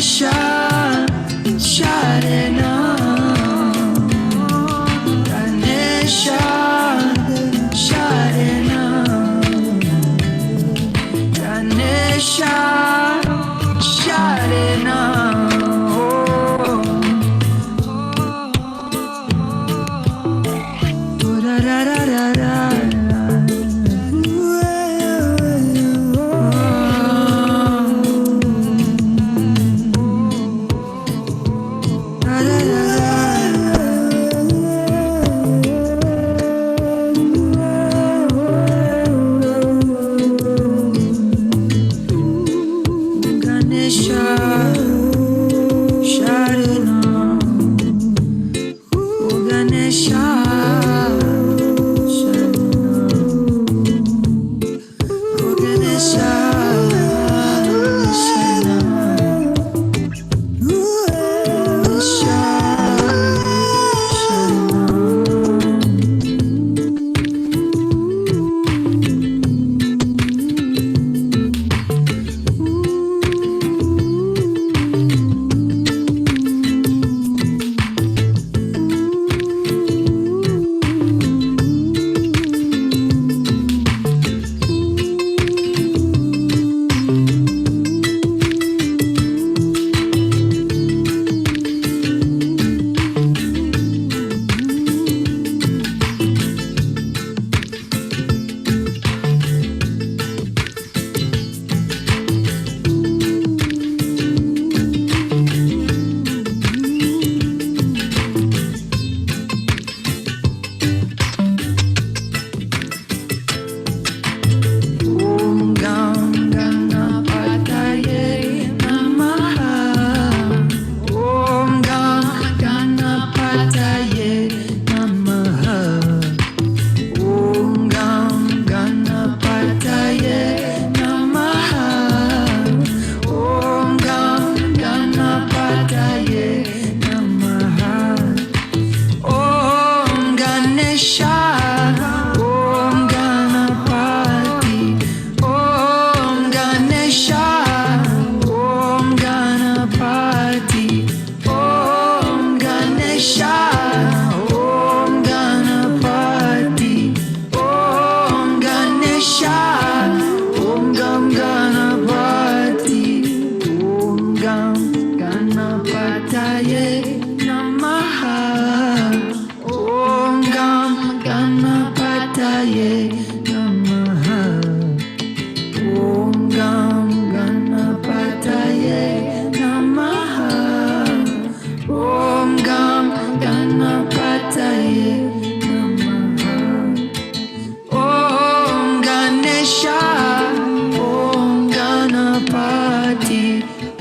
Ganesha Sharanam, Ganesha Sharanam, Ganesha Sharanam.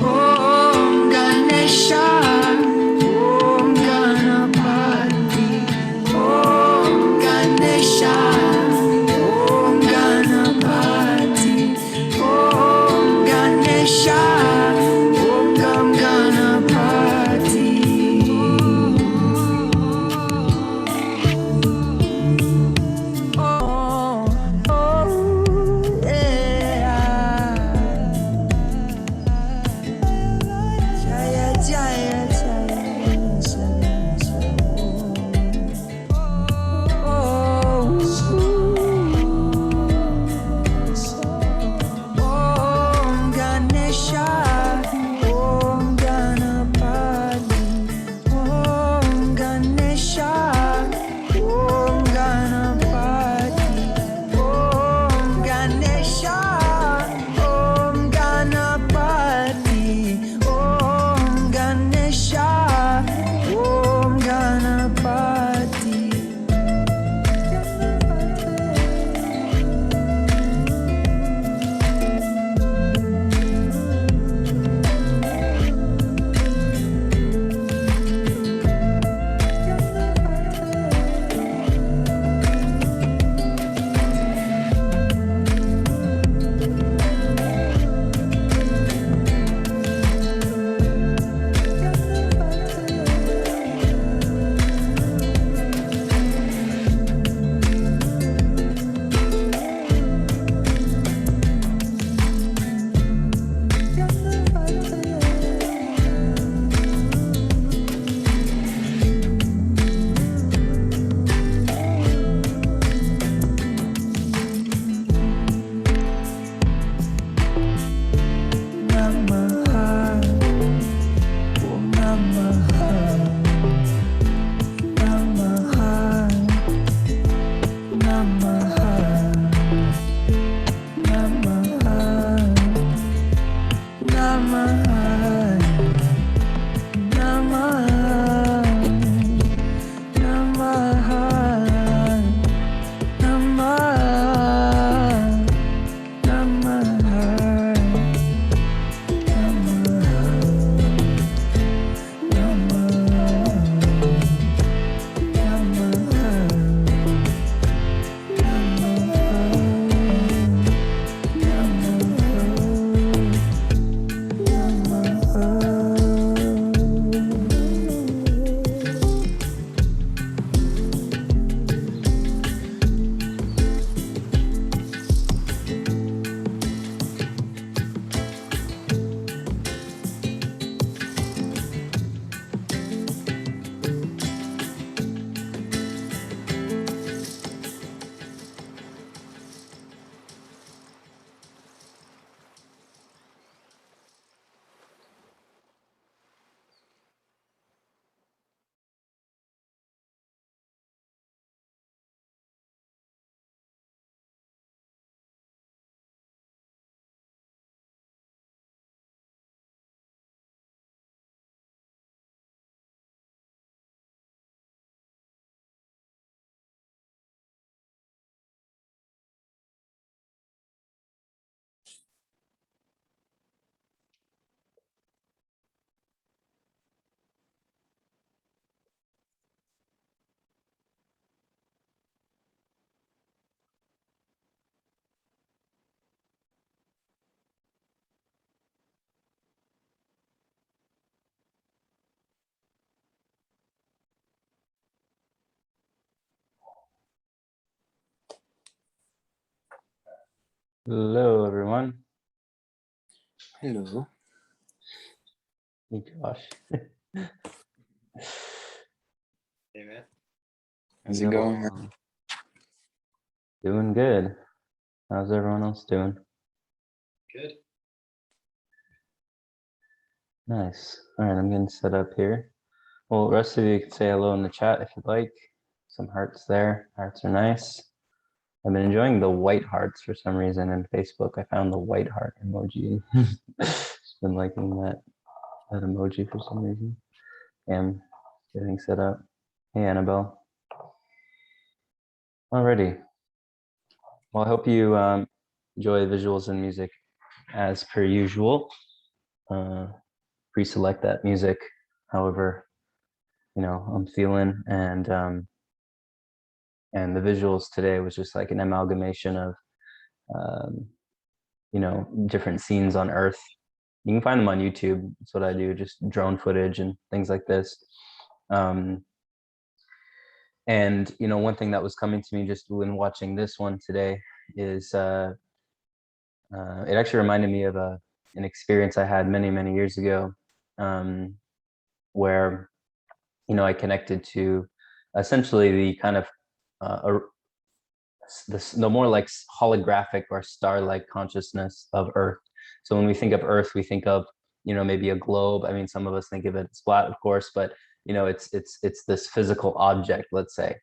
Om Hello, everyone. Hello. Hey, Josh. Hey, man. How's it going, man? Yo, doing good. How's everyone else doing? Good. Nice. All right, I'm getting set up here. Well, the rest of you can say hello in the chat if you'd like. Some hearts there. Hearts are nice. I've been enjoying the white hearts for some reason in Facebook. I found the white heart emoji. Just been liking that emoji for some reason. Am getting set up. Hey, Annabelle. Alrighty. Well, I hope you enjoy visuals and music as per usual. Pre-select that music however I'm feeling, and the visuals today was just like an amalgamation of um, different scenes on Earth. You can find them on YouTube. That's what I do, just drone footage and things like this. And one thing that was coming to me just when watching this one today is it actually reminded me of an experience I had many years ago, where I connected to essentially the kind of the more like holographic or star-like consciousness of Earth. So when we think of Earth, we think of maybe a globe. I mean, some of us think of it as flat, of course, but it's this physical object, let's say.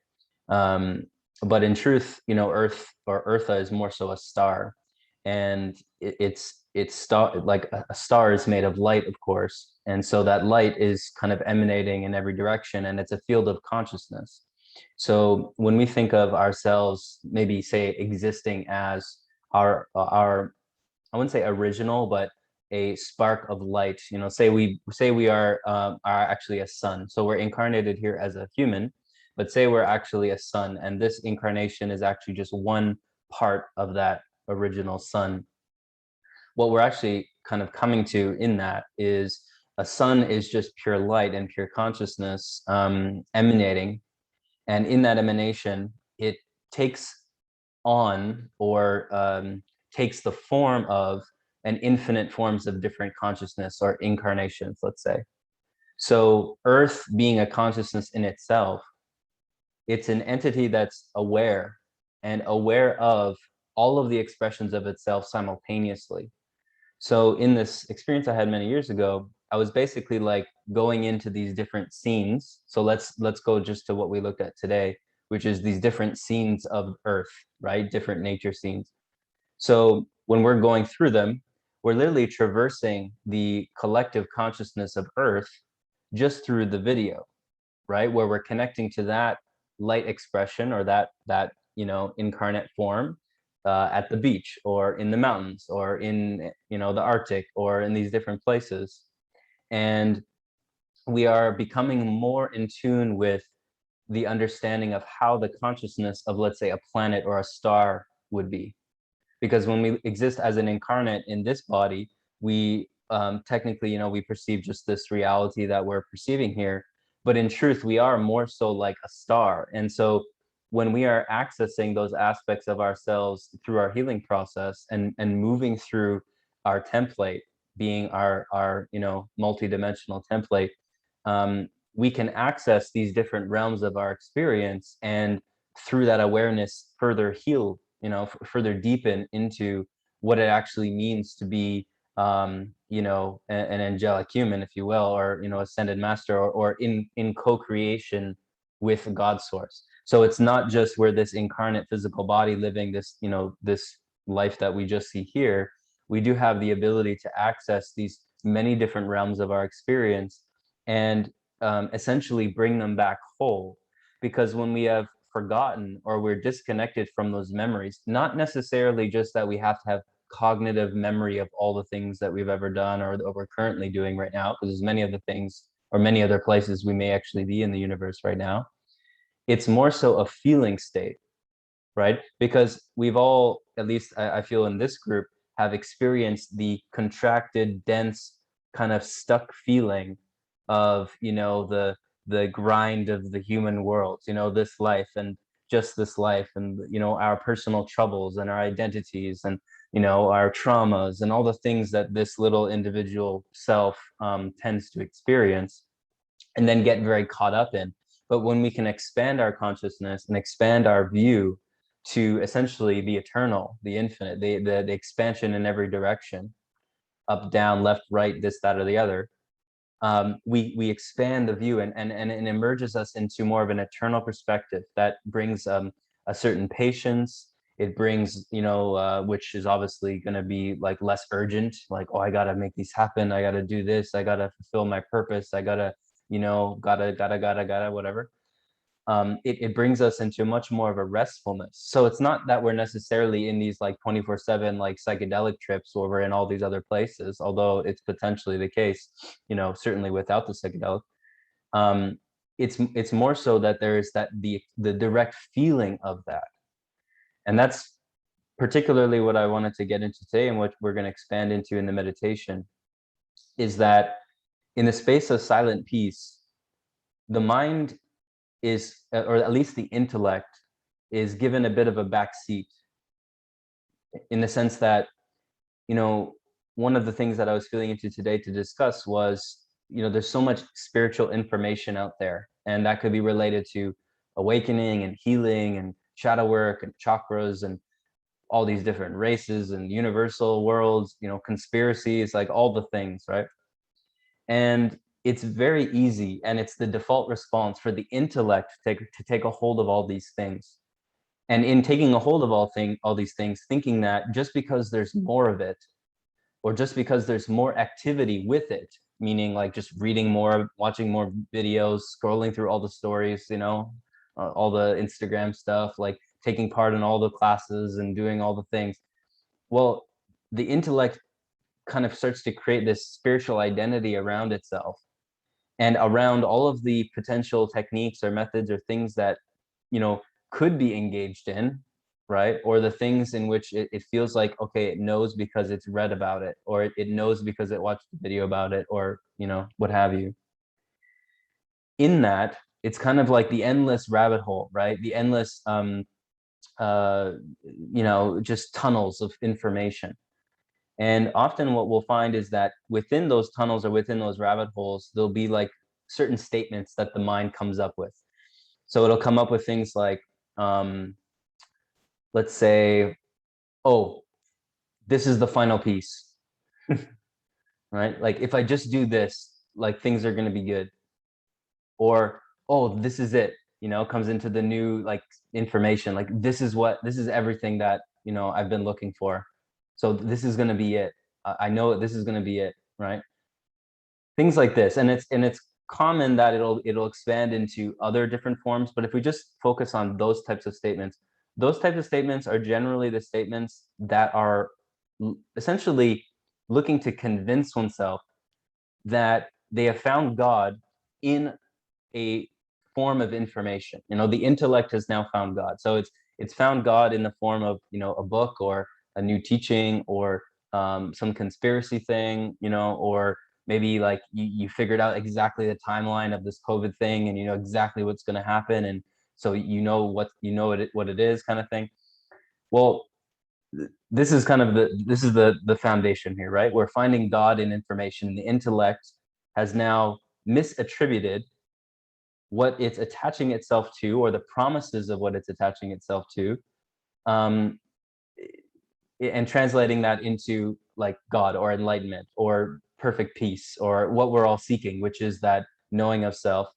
Um, but in truth, Earth or Eartha is more so a star, and it's star like a star is made of light, of course, and so that light is kind of emanating in every direction, and it's a field of consciousness. So when we think of ourselves, maybe say existing as our I wouldn't say original, but a spark of light. Say we are actually a sun. So we're incarnated here as a human, but say we're actually a sun, and this incarnation is actually just one part of that original sun. What we're actually kind of coming to in that is a sun is just pure light and pure consciousness emanating, and in that emanation it takes on or takes the form of an infinite forms of different consciousness or incarnations, let's say. So Earth being a consciousness in itself, it's an entity that's aware of all of the expressions of itself simultaneously. So in this experience I had many years ago, I was basically like going into these different scenes. So let's go just to what we looked at today, which is these different scenes of Earth, right? Different nature scenes. So when we're going through them, we're literally traversing the collective consciousness of Earth just through the video, right? Where we're connecting to that light expression or that incarnate form at the beach or in the mountains or in the Arctic or in these different places, and we are becoming more in tune with the understanding of how the consciousness of, let's say, a planet or a star would be. Because when we exist as an incarnate in this body, we technically, we perceive just this reality that we're perceiving here, but in truth we are more so like a star. And so when we are accessing those aspects of ourselves through our healing process and moving through our template, being our multidimensional template, we can access these different realms of our experience, and through that awareness further heal, further deepen into what it actually means to be an angelic human, if you will, or ascended master, or in co-creation with God source. So it's not just we're this incarnate physical body living this life that we just see here. We do have the ability to access these many different realms of our experience, and essentially bring them back whole. Because when we have forgotten or we're disconnected from those memories, not necessarily just that we have to have cognitive memory of all the things that we've ever done or that we're currently doing right now, because there's many other things or many other places we may actually be in the universe right now. It's more so a feeling state, right? Because we've all, at least I feel in this group, have experienced the contracted, dense, kind of stuck feeling of the grind of the human world, this life and just this life, and our personal troubles and our identities and our traumas and all the things that this little individual self tends to experience and then get very caught up in. But when we can expand our consciousness and expand our view to essentially the eternal, the infinite, the expansion in every direction, up, down, left, right, this, that, or the other, we expand the view and it emerges us into more of an eternal perspective that brings a certain patience. It brings, which is obviously going to be like less urgent, like, oh, I got to make these happen. I got to do this. I got to fulfill my purpose. I got to, gotta, whatever. It brings us into much more of a restfulness. So it's not that we're necessarily in these like 24/7 like psychedelic trips where we're in all these other places, although it's potentially the case, certainly without the psychedelic. It's more so that there is that the direct feeling of that. And that's particularly what I wanted to get into today, and what we're going to expand into in the meditation, is that in the space of silent peace, the mind is, or at least the intellect, is given a bit of a back seat, in the sense that, one of the things that I was feeling into today to discuss was, there's so much spiritual information out there, and that could be related to awakening and healing and shadow work and chakras and all these different races and universal worlds, conspiracies, like all the things, right? And it's very easy, and it's the default response for the intellect to take a hold of all these things. And in taking a hold of all these things, thinking that just because there's more of it, or just because there's more activity with it, meaning like just reading more, watching more videos, scrolling through all the stories, all the Instagram stuff, like taking part in all the classes and doing all the things. Well, the intellect kind of starts to create this spiritual identity around itself and around all of the potential techniques or methods or things that, could be engaged in, right? Or the things in which it feels like, okay, it knows because it's read about it, or it knows because it watched a video about it, or, what have you. In that, it's kind of like the endless rabbit hole, right? The endless, just tunnels of information. And often what we'll find is that within those tunnels or within those rabbit holes, there'll be like certain statements that the mind comes up with. So it'll come up with things like, let's say, oh, this is the final piece, right? Like if I just do this, like things are going to be good. Or, oh, this is it, comes into the new like information, like this is everything that, I've been looking for. So this is going to be it. I know this is going to be it, right? Things like this. And it's common that it'll expand into other different forms. But if we just focus on those types of statements are generally the statements that are essentially looking to convince oneself that they have found God in a form of information. The intellect has now found God. So it's found God in the form of, a book or a new teaching, or some conspiracy thing, or maybe like you figured out exactly the timeline of this COVID thing, and you know exactly what's going to happen, and so what it is, kind of thing. Well, this is kind of the foundation here, right? We're finding God in information. The intellect has now misattributed what it's attaching itself to, or the promises of what it's attaching itself to, and translating that into like God or enlightenment or perfect peace, or what we're all seeking, which is that knowing of self,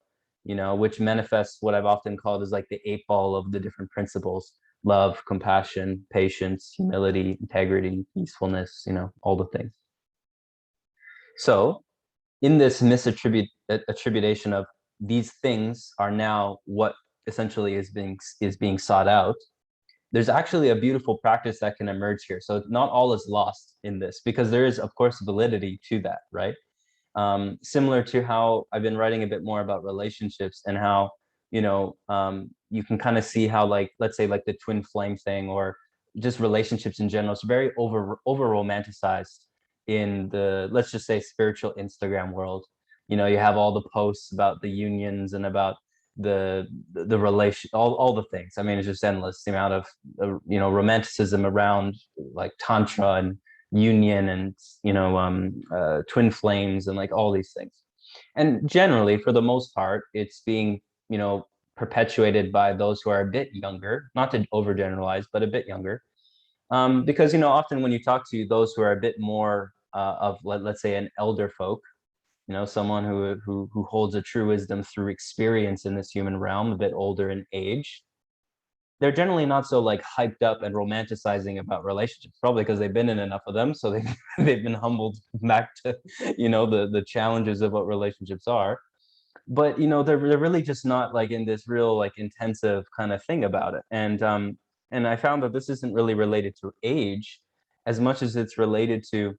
which manifests what I've often called as like the 8-ball of the different principles: love, compassion, patience, humility, integrity, peacefulness, all the things. So in this misattribution of these things are now what essentially is being sought out, there's actually a beautiful practice that can emerge here. So not all is lost in this, because there is, of course, validity to that, right? Similar to how I've been writing a bit more about relationships, and how, you can kind of see how, like, let's say like the twin flame thing, or just relationships in general, it's very over romanticized in the, let's just say, spiritual Instagram world. You have all the posts about the unions and about, the relation, all the things. I mean, it's just endless, the amount of romanticism around like tantra and union and twin flames and like all these things. And generally, for the most part, it's being perpetuated by those who are a bit younger, not to overgeneralize, but a bit younger. Because often when you talk to those who are a bit more of let's say an elder folk, someone who holds a true wisdom through experience in this human realm, a bit older in age, they're generally not so like hyped up and romanticizing about relationships, probably because they've been in enough of them, so they've been humbled back to the challenges of what relationships are. But they're really just not like in this real like intensive kind of thing about it. And I found that this isn't really related to age as much as it's related to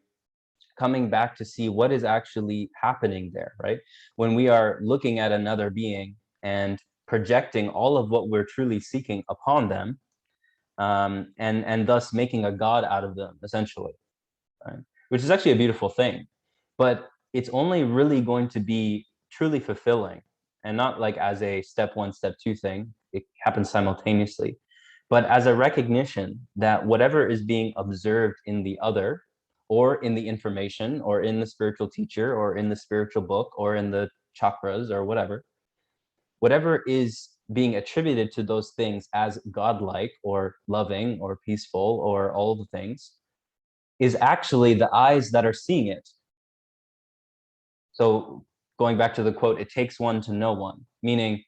coming back to see what is actually happening there, right? When we are looking at another being and projecting all of what we're truly seeking upon them, and thus making a god out of them, essentially, right? Which is actually a beautiful thing, but it's only really going to be truly fulfilling, and not like as a step one, step two thing. It happens simultaneously, but as a recognition that whatever is being observed in the other, or in the information, or in the spiritual teacher, or in the spiritual book, or in the chakras, or whatever is being attributed to those things as godlike, or loving, or peaceful, or all the things, is actually the eyes that are seeing it. So going back to the quote, it takes one to know one, meaning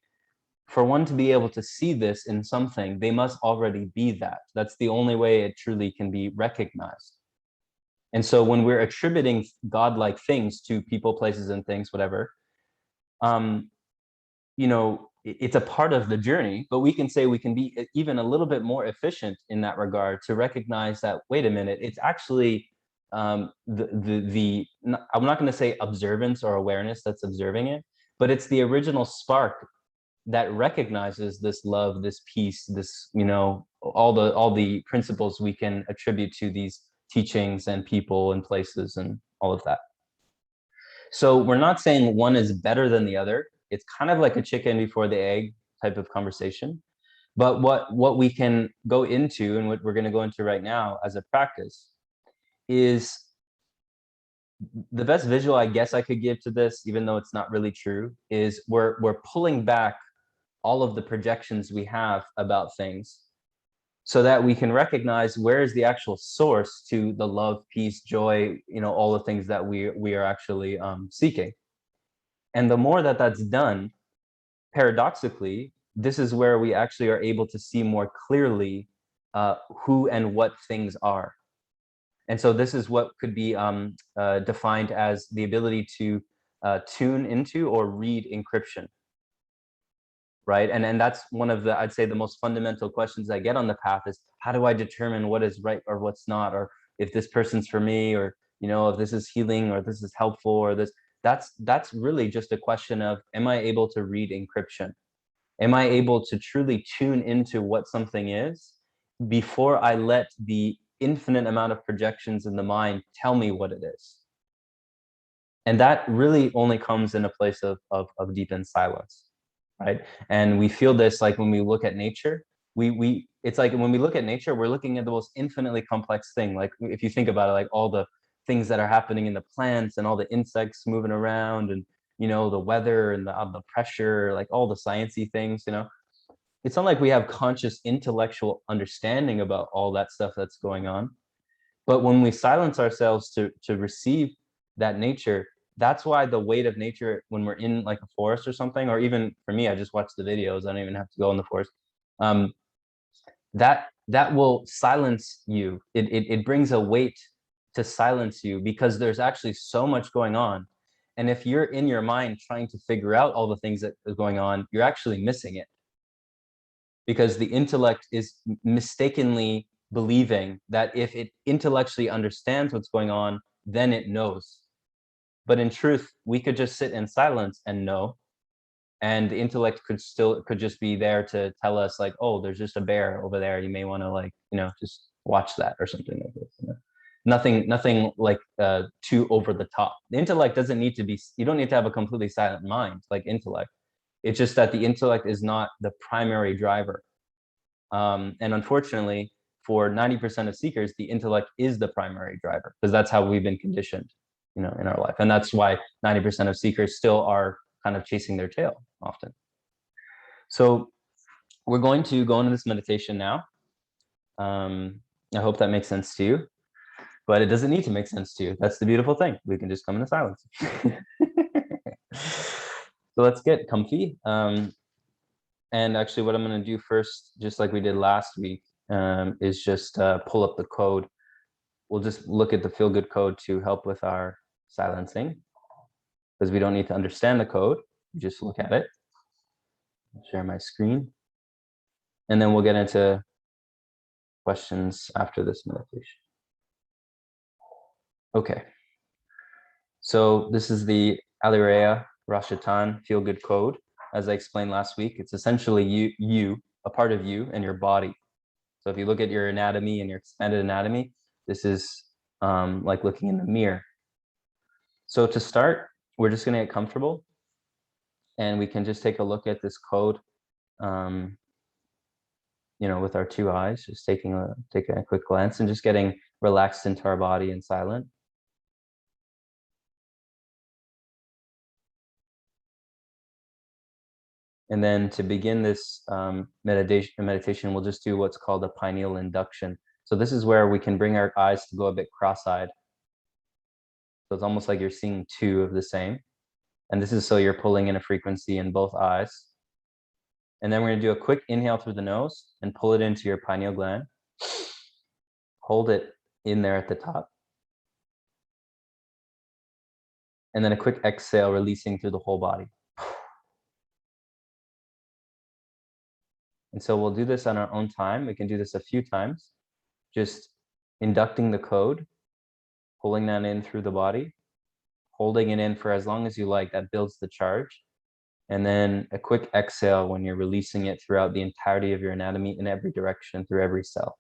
for one to be able to see this in something, they must already be that. That's the only way it truly can be recognized. And so when we're attributing godlike things to people, places, and things, whatever, it's a part of the journey, but we can say we can be even a little bit more efficient in that regard to recognize that, wait a minute, it's actually I'm not going to say observance or awareness that's observing it, but it's the original spark that recognizes this love, this peace, this, all the principles we can attribute to these teachings and people and places and all of that. So we're not saying one is better than the other. It's kind of like a chicken before the egg type of conversation. But what we can go into, and what we're going to go into right now as a practice, is the best visual I guess I could give to this, even though it's not really true, is we're pulling back all of the projections we have about things, so that we can recognize where is the actual source to the love, peace, joy, all the things that we are actually seeking. And the more that that's done, paradoxically, this is where we actually are able to see more clearly who and what things are. And so this is what could be defined as the ability to tune into or read encryption. Right. And that's one of the, I'd say, the most fundamental questions I get on the path is, how do I determine what is right or what's not, or if this person's for me, or, if this is healing, or this is helpful, or this, that's really just a question of, am I able to read encryption? Am I able to truly tune into what something is before I let the infinite amount of projections in the mind tell me what it is? And that really only comes in a place of deepened silence. Right. And we feel this like when we look at nature, it's like when we look at nature, we're looking at the most infinitely complex thing. Like if you think about it, like all the things that are happening in the plants and all the insects moving around, and the weather and the pressure, like all the sciencey things, it's not like we have conscious intellectual understanding about all that stuff that's going on. But when we silence ourselves to receive that nature, that's why the weight of nature, when we're in like a forest or something, or even for me, I just watch the videos, I don't even have to go in the forest, that will silence you. It brings a weight to silence you, because there's actually so much going on. And if you're in your mind trying to figure out all the things that are going on, you're actually missing it, because the intellect is mistakenly believing that if it intellectually understands what's going on, then it knows. But in truth, we could just sit in silence and know, and the intellect could just be there to tell us like, oh, there's just a bear over there, you may want to like, just watch that, or something like this. Nothing like too over the top. The intellect doesn't need to be, you don't need to have a completely silent mind like intellect. It's just that the intellect is not the primary driver. And unfortunately, for 90% of seekers, the intellect is the primary driver, because that's how we've been conditioned, in our life. And that's why 90% of seekers still are kind of chasing their tail often. So we're going to go into this meditation now. I hope that makes sense to you, but it doesn't need to make sense to you. That's the beautiful thing. We can just come into silence. So let's get comfy. And actually what I'm going to do first, just like we did last week, is just pull up the code. We'll just look at the feel good code to help with our silencing, because we don't need to understand the code. You just look at it. I'll share my screen. And then we'll get into questions after this meditation. Okay. So this is the Alireya Rashatan feel good code. As I explained last week, it's essentially you, a part of you and your body. So if you look at your anatomy and your expanded anatomy, this is like looking in the mirror. So to start, we're just going to get comfortable, and we can just take a look at this code, with our two eyes, just taking a quick glance and just getting relaxed into our body and silent. And then to begin this meditation, we'll just do what's called a pineal induction. So this is where we can bring our eyes to go a bit cross-eyed. So it's almost like you're seeing two of the same. And this is so you're pulling in a frequency in both eyes. And then we're going to do a quick inhale through the nose and pull it into your pineal gland. Hold it in there at the top. And then a quick exhale, releasing through the whole body. And so we'll do this on our own time. We can do this a few times, just inducting the code, pulling that in through the body, holding it in for as long as you like. That builds the charge. And then a quick exhale when you're releasing it throughout the entirety of your anatomy in every direction, through every cell.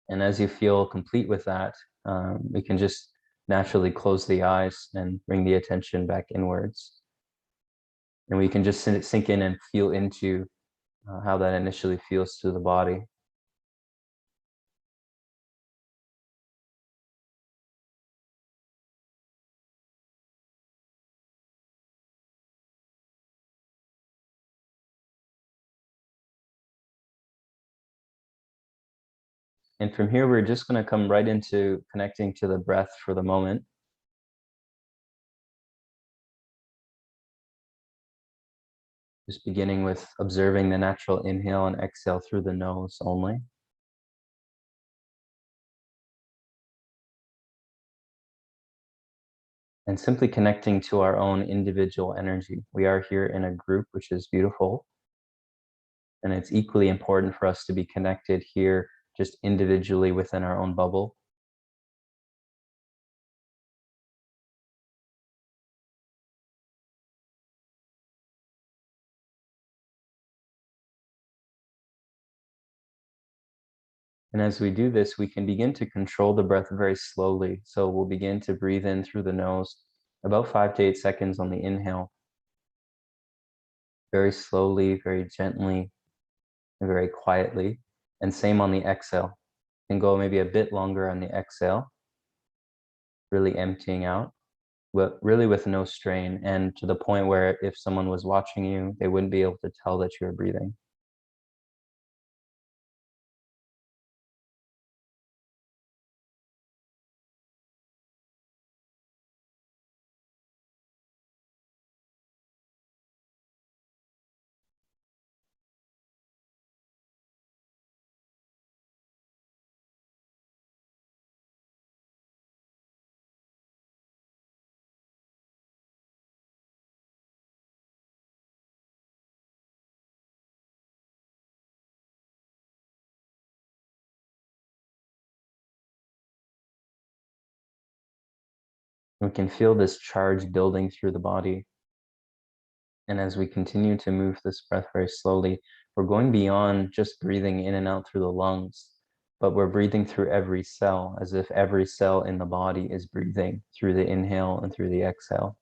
And as you feel complete with that, we can just naturally close the eyes and bring the attention back inwards. And we can just sink in and feel into how that initially feels through the body. And from here, we're just going to come right into connecting to the breath for the moment. Just beginning with observing the natural inhale and exhale through the nose only. And simply connecting to our own individual energy. We are here in a group, which is beautiful. And it's equally important for us to be connected here just individually within our own bubble. And as we do this, we can begin to control the breath very slowly. So we'll begin to breathe in through the nose, about 5 to 8 seconds on the inhale. Very slowly, very gently, and very quietly. And same on the exhale. And go maybe a bit longer on the exhale, really emptying out, but really with no strain, and to the point where if someone was watching you, they wouldn't be able to tell that you were breathing. We can feel this charge building through the body. And as we continue to move this breath very slowly, we're going beyond just breathing in and out through the lungs. but we're breathing through every cell, as if every cell in the body is breathing through the inhale and through the exhale.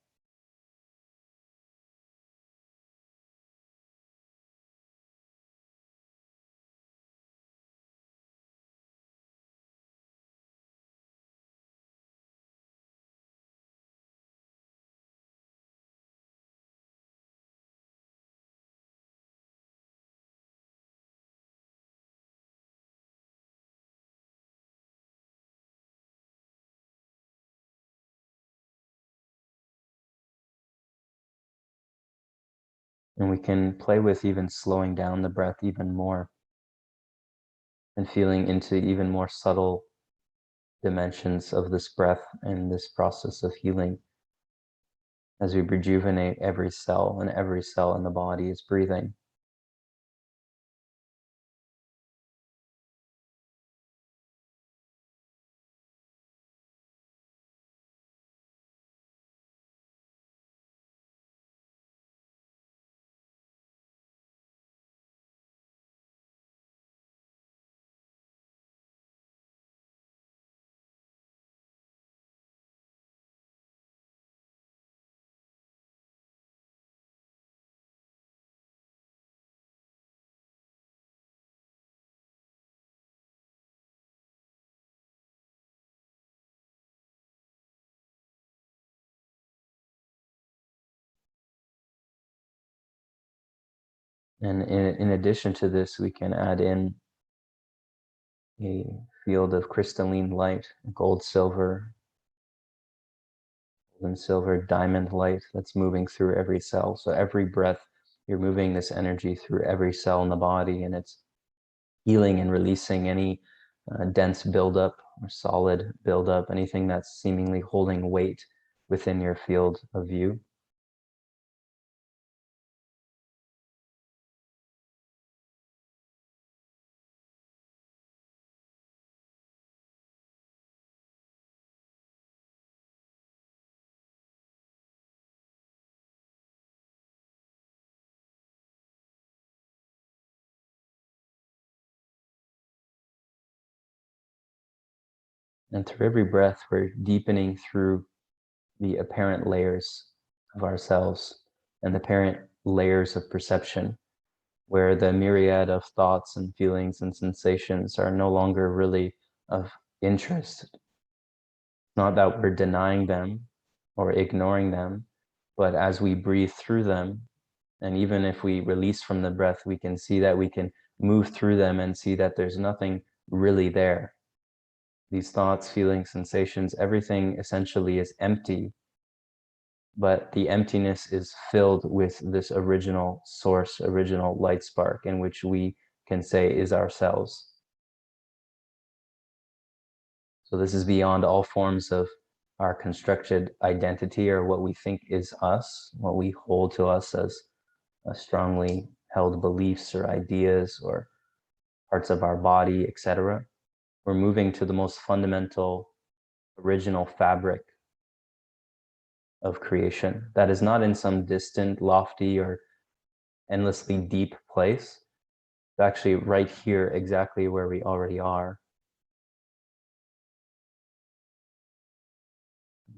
And we can play with even slowing down the breath even more and feeling into even more subtle dimensions of this breath and this process of healing as we rejuvenate every cell, and every cell in the body is breathing. And in addition to this, we can add in a field of crystalline light, gold, silver, and silver, diamond light that's moving through every cell. So every breath, you're moving this energy through every cell in the body, and it's healing and releasing any dense buildup or solid buildup, anything that's seemingly holding weight within your field of view. And through every breath, we're deepening through the apparent layers of ourselves and the apparent layers of perception, where the myriad of thoughts and feelings and sensations are no longer really of interest. Not that we're denying them or ignoring them, but as we breathe through them, and even if we release from the breath, we can see that we can move through them and see that there's nothing really there. These thoughts, feelings, sensations, everything essentially is empty, but the emptiness is filled with this original source, original light spark, in which we can say is ourselves. So this is beyond all forms of our constructed identity, or what we think is us, what we hold to us as strongly held beliefs or ideas or parts of our body, etc. We're moving to the most fundamental, original fabric of creation that is not in some distant, lofty, or endlessly deep place. It's actually right here, exactly where we already are.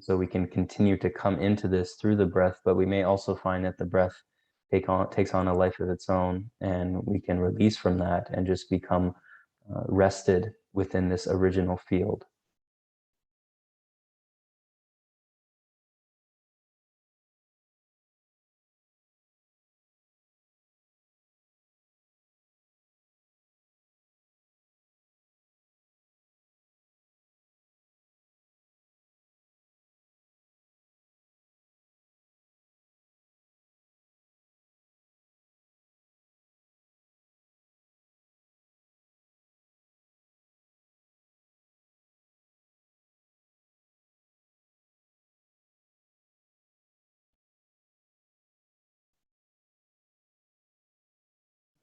So we can continue to come into this through the breath, but we may also find that the breath takes on a life of its own, and we can release from that and just become rested within this original field.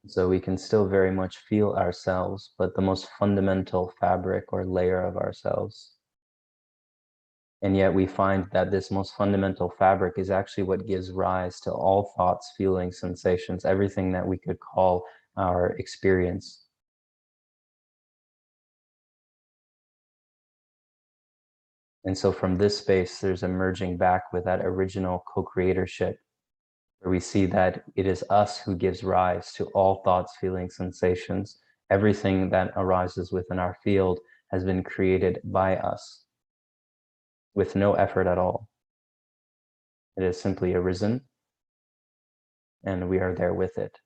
So we can still very much feel ourselves, but the most fundamental fabric or layer of ourselves. And yet we find that this most fundamental fabric is actually what gives rise to all thoughts, feelings, sensations, everything that we could call our experience. And so from this space, there's a merging back with that original co-creatorship, where we see that it is us who gives rise to all thoughts, feelings, sensations. Everything that arises within our field has been created by us with no effort at all. It has simply arisen, and we are there with it.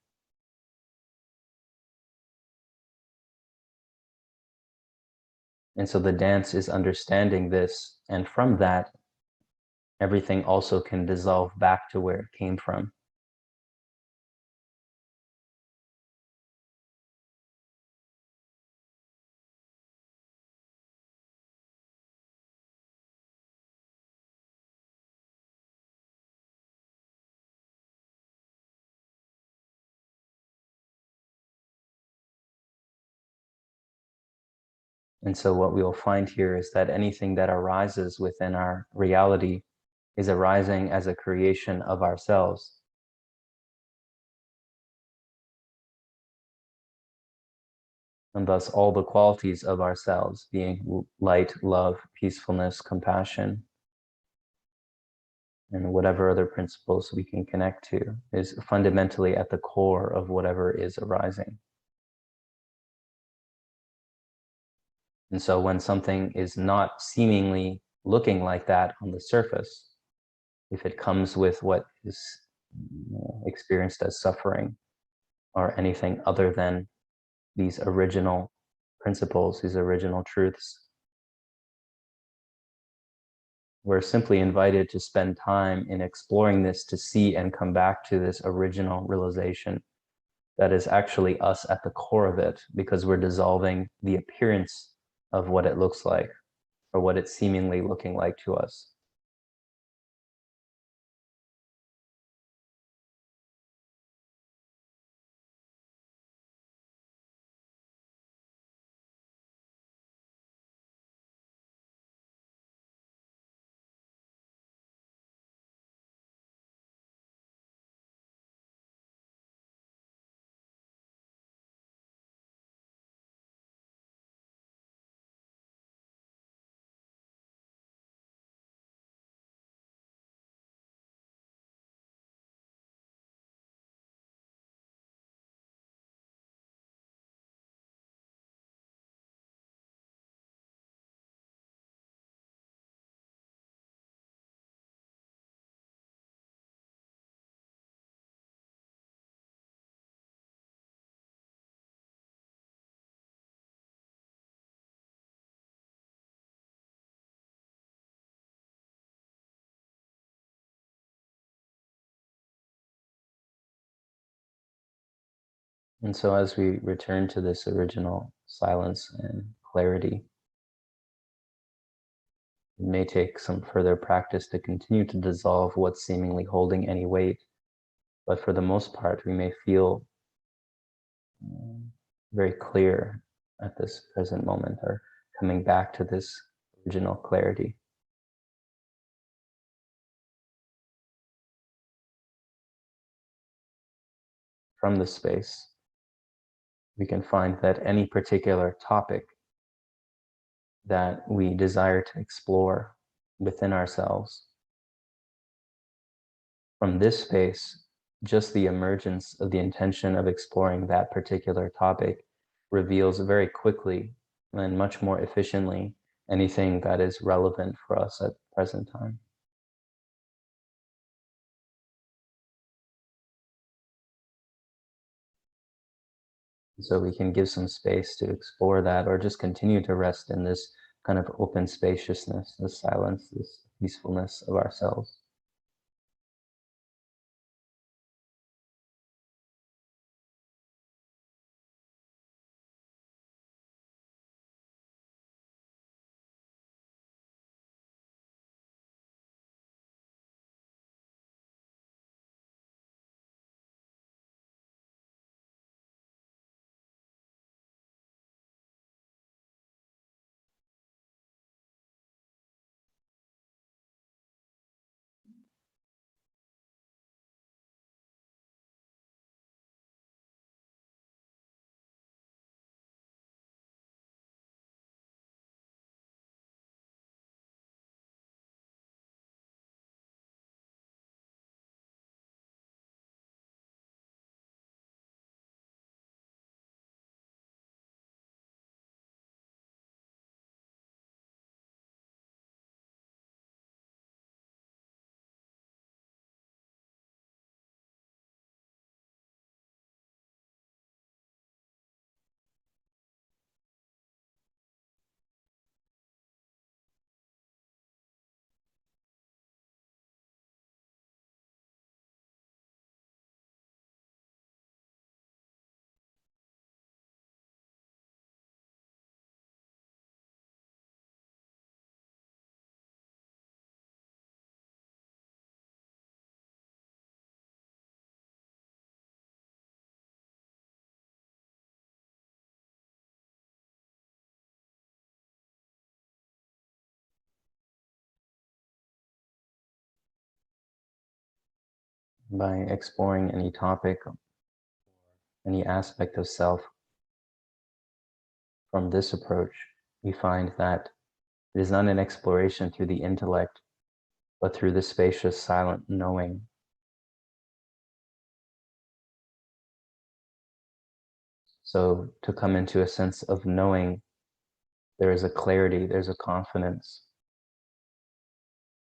And so the dance is understanding this, and from that, everything also can dissolve back to where it came from. And so what we will find here is that anything that arises within our reality is arising as a creation of ourselves. And thus all the qualities of ourselves, being light, love, peacefulness, compassion, and whatever other principles we can connect to, is fundamentally at the core of whatever is arising. And so when something is not seemingly looking like that on the surface, if it comes with what is experienced as suffering or anything other than these original principles, these original truths, we're simply invited to spend time in exploring this to see and come back to this original realization that is actually us at the core of it, because we're dissolving the appearance of what it looks like or what it's seemingly looking like to us. And so as we return to this original silence and clarity, it may take some further practice to continue to dissolve what's seemingly holding any weight. But for the most part, we may feel very clear at this present moment, or coming back to this original clarity. From this space, we can find that any particular topic that we desire to explore within ourselves, from this space, just the emergence of the intention of exploring that particular topic reveals very quickly and much more efficiently anything that is relevant for us at the present time. So we can give some space to explore that, or just continue to rest in this kind of open spaciousness, this silence, this peacefulness of ourselves. by exploring any topic, any aspect of self from this approach, we find that it is not an exploration through the intellect, but through the spacious, silent knowing. So to come into a sense of knowing, there is a clarity, there's a confidence,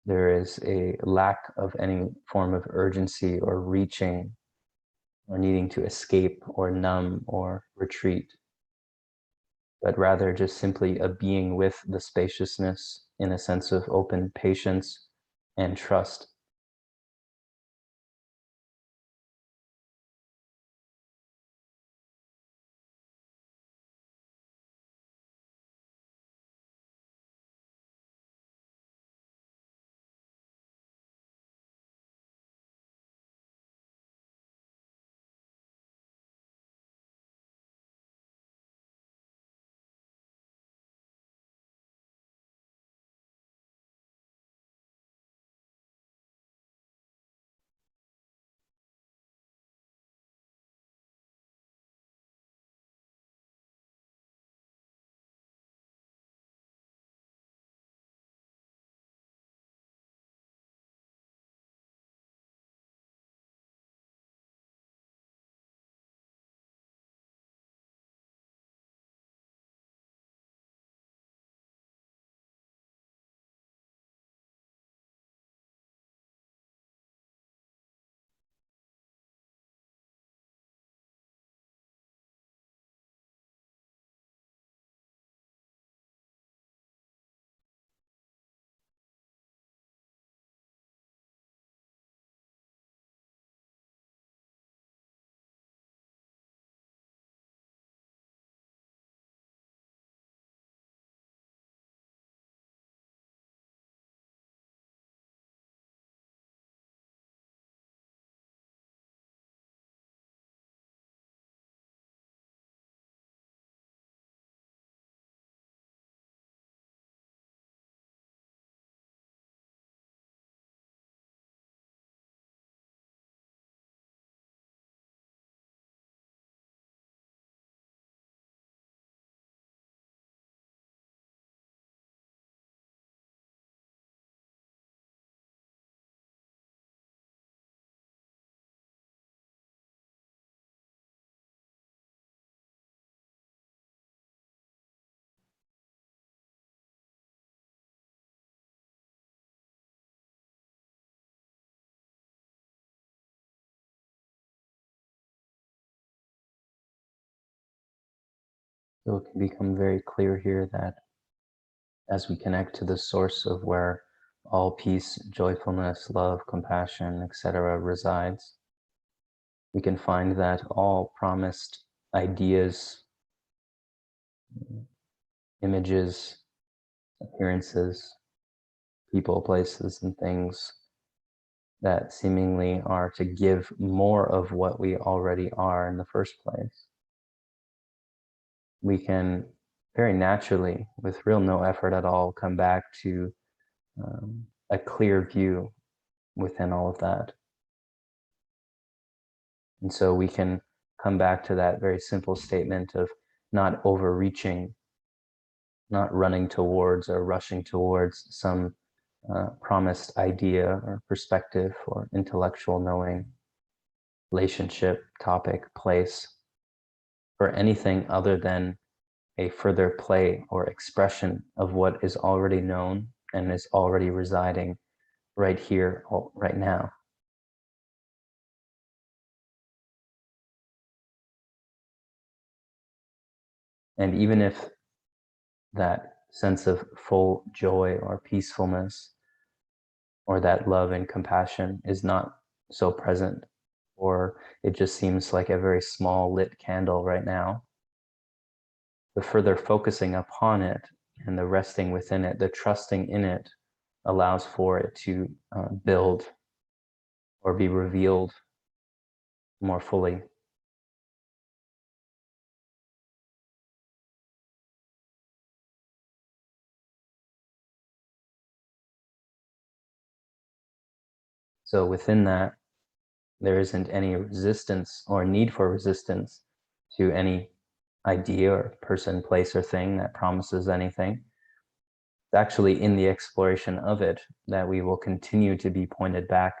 there is a lack of any form of urgency or reaching or needing to escape or numb or retreat, but rather just simply a being with the spaciousness in a sense of open patience and trust. So it can become very clear here that as we connect to the source of where all peace, joyfulness, love, compassion, etc. resides, we can find that all promised ideas, images, appearances, people, places, and things that seemingly are to give more of what we already are in the first place, we can very naturally, with real no effort at all, come back to a clear view within all of that. And so we can come back to that very simple statement of not overreaching, not running towards or rushing towards some promised idea or perspective or intellectual knowing, relationship, topic, place, for anything other than a further play or expression of what is already known and is already residing right here, right now. And even if that sense of full joy or peacefulness or that love and compassion is not so present, or it just seems like a very small lit candle right now, the further focusing upon it and the resting within it, the trusting in it, allows for it to build or be revealed more fully. So within that, There isn't any resistance or need for resistance to any idea or person, place, or thing that promises anything. It's actually in the exploration of it that we will continue to be pointed back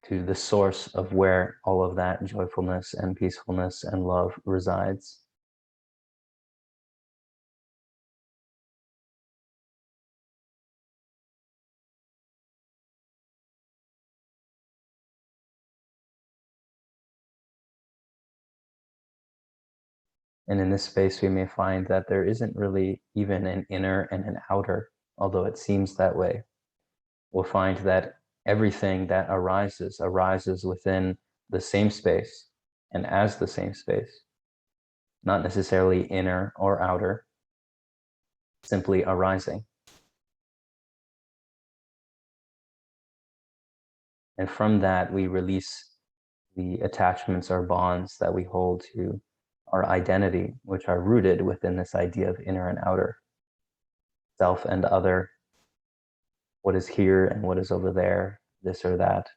to the source of where all of that joyfulness and peacefulness and love resides. And in this space, we may find that there isn't really even an inner and an outer, although it seems that way. We'll find that everything that arises within the same space and as the same space, not necessarily inner or outer, simply arising. And from that, we release the attachments or bonds that we hold to our identity, which are rooted within this idea of inner and outer, self and other, what is here and what is over there, this or that.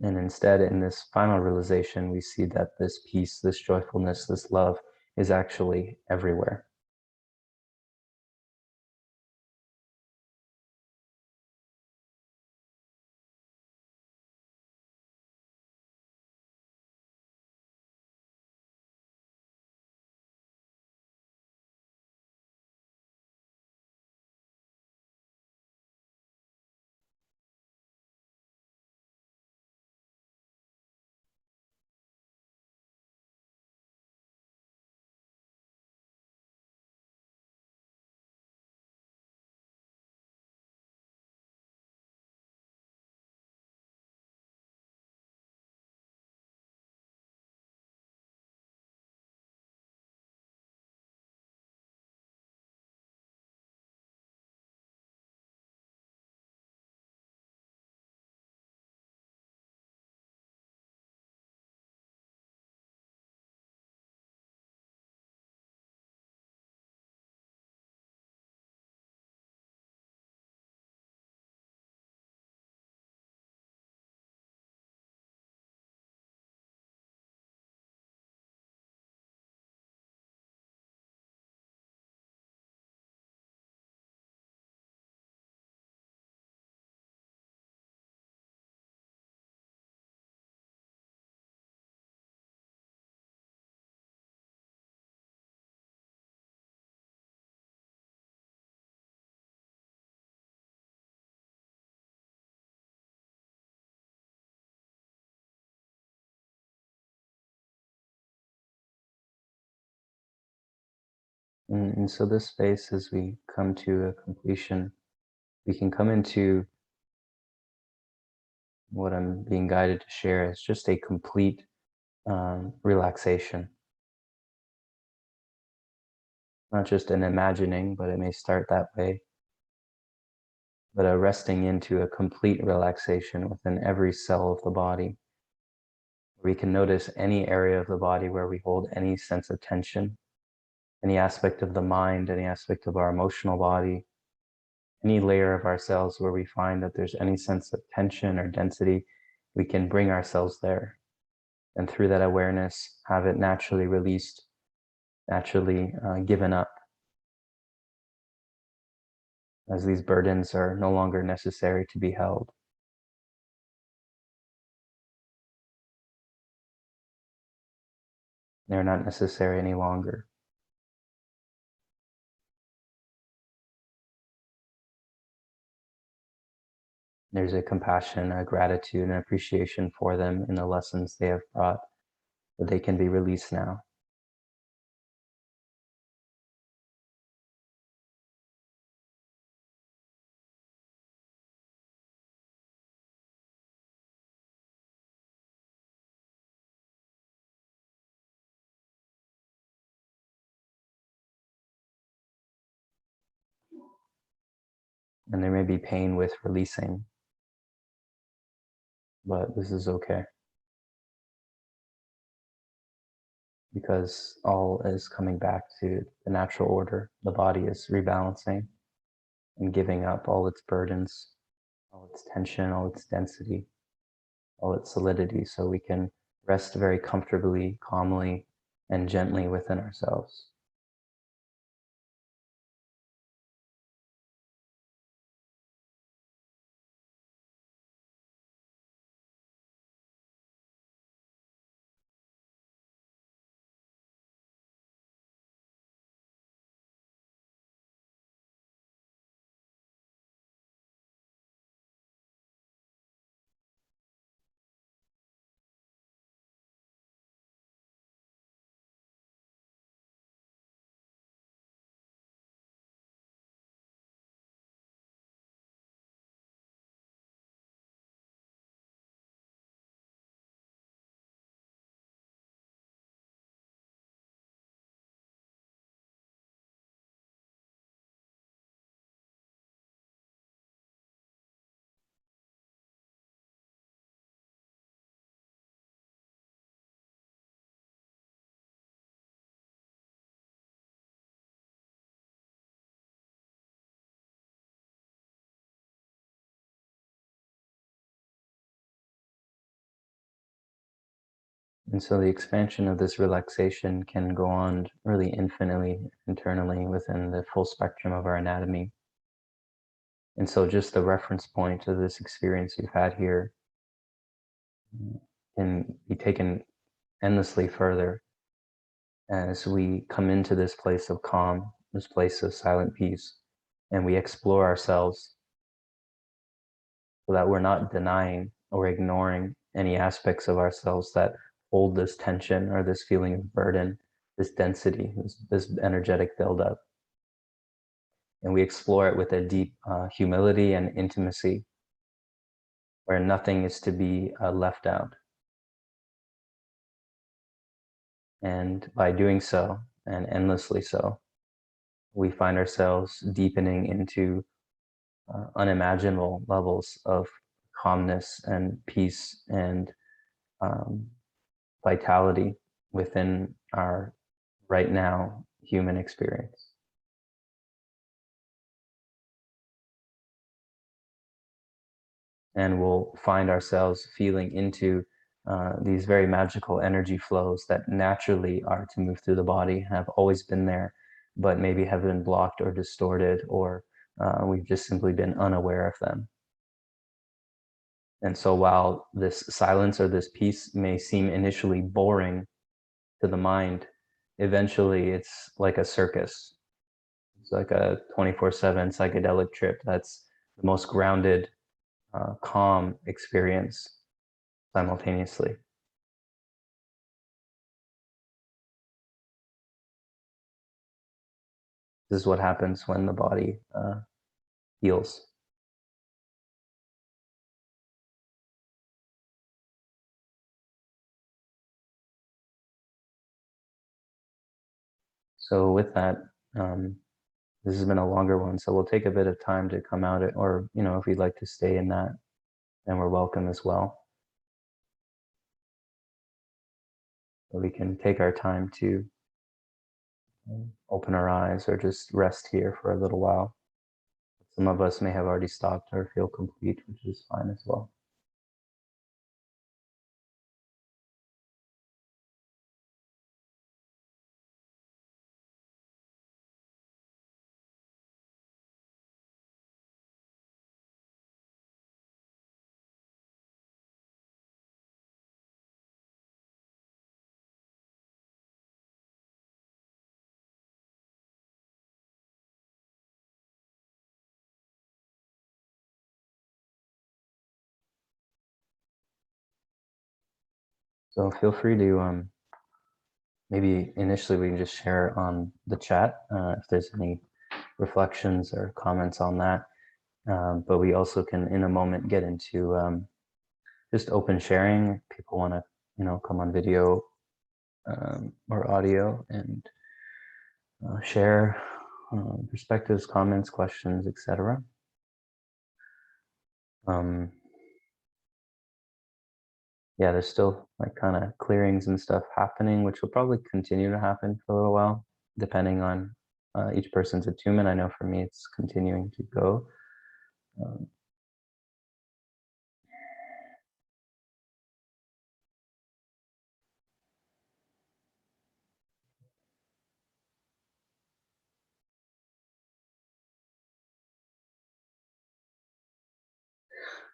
And instead, in this final realization, we see that this peace, this joyfulness, this love is actually everywhere. And so this space, as we come to a completion, we can come into what I'm being guided to share is just a complete relaxation. Not just an imagining, but it may start that way, but a resting into a complete relaxation within every cell of the body. We can notice any area of the body where we hold any sense of tension, any aspect of the mind, any aspect of our emotional body, any layer of ourselves where we find that there's any sense of tension or density, we can bring ourselves there. And through that awareness, have it naturally released, naturally given up, as these burdens are no longer necessary to be held. They're not necessary any longer. There's a compassion, a gratitude, and appreciation for them in the lessons they have brought, that they can be released now. And there may be pain with releasing, but this is okay, because all is coming back to the natural order. The body is rebalancing and giving up all its burdens, all its tension, all its density, all its solidity, so we can rest very comfortably, calmly, and gently within ourselves. And so the expansion of this relaxation can go on really infinitely internally within the full spectrum of our anatomy. And so just the reference point of this experience you've had here can be taken endlessly further as we come into this place of calm, this place of silent peace, and we explore ourselves so that we're not denying or ignoring any aspects of ourselves that hold this tension or this feeling of burden, this density, this energetic buildup. And we explore it with a deep humility and intimacy where nothing is to be left out. And by doing so, and endlessly so, we find ourselves deepening into unimaginable levels of calmness and peace and vitality within our right now human experience. And we'll find ourselves feeling into these very magical energy flows that naturally are to move through the body, have always been there, but maybe have been blocked or distorted, or we've just simply been unaware of them. And so while this silence or this peace may seem initially boring to the mind, eventually it's like a circus. It's like a 24/7 psychedelic trip that's the most grounded, calm experience simultaneously. This is what happens when the body heals. So with that, this has been a longer one, so we'll take a bit of time to come out it, or if you'd like to stay in that, then we're welcome as well. So we can take our time to open our eyes or just rest here for a little while. Some of us may have already stopped or feel complete, which is fine as well. So feel free to maybe initially we can just share on the chat if there's any reflections or comments on that. But we also can, in a moment, get into just open sharing. If people want to, come on video or audio and share perspectives, comments, questions, etc. Yeah, there's still like kind of clearings and stuff happening, which will probably continue to happen for a little while, depending on each person's attunement. I know for me, it's continuing to go. Um,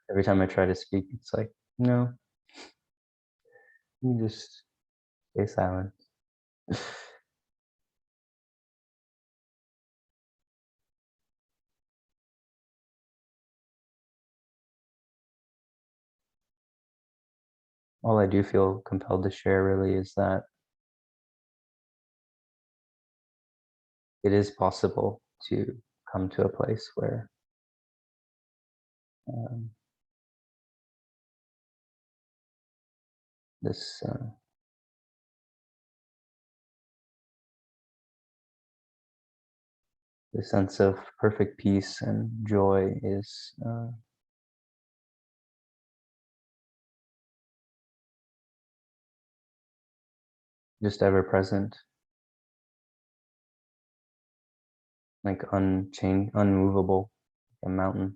every time I try to speak, it's like, no, you just stay silent. All I do feel compelled to share really is that it is possible to come to a place where um, this this sense of perfect peace and joy is just ever present, like unchanged, unmovable, like a mountain.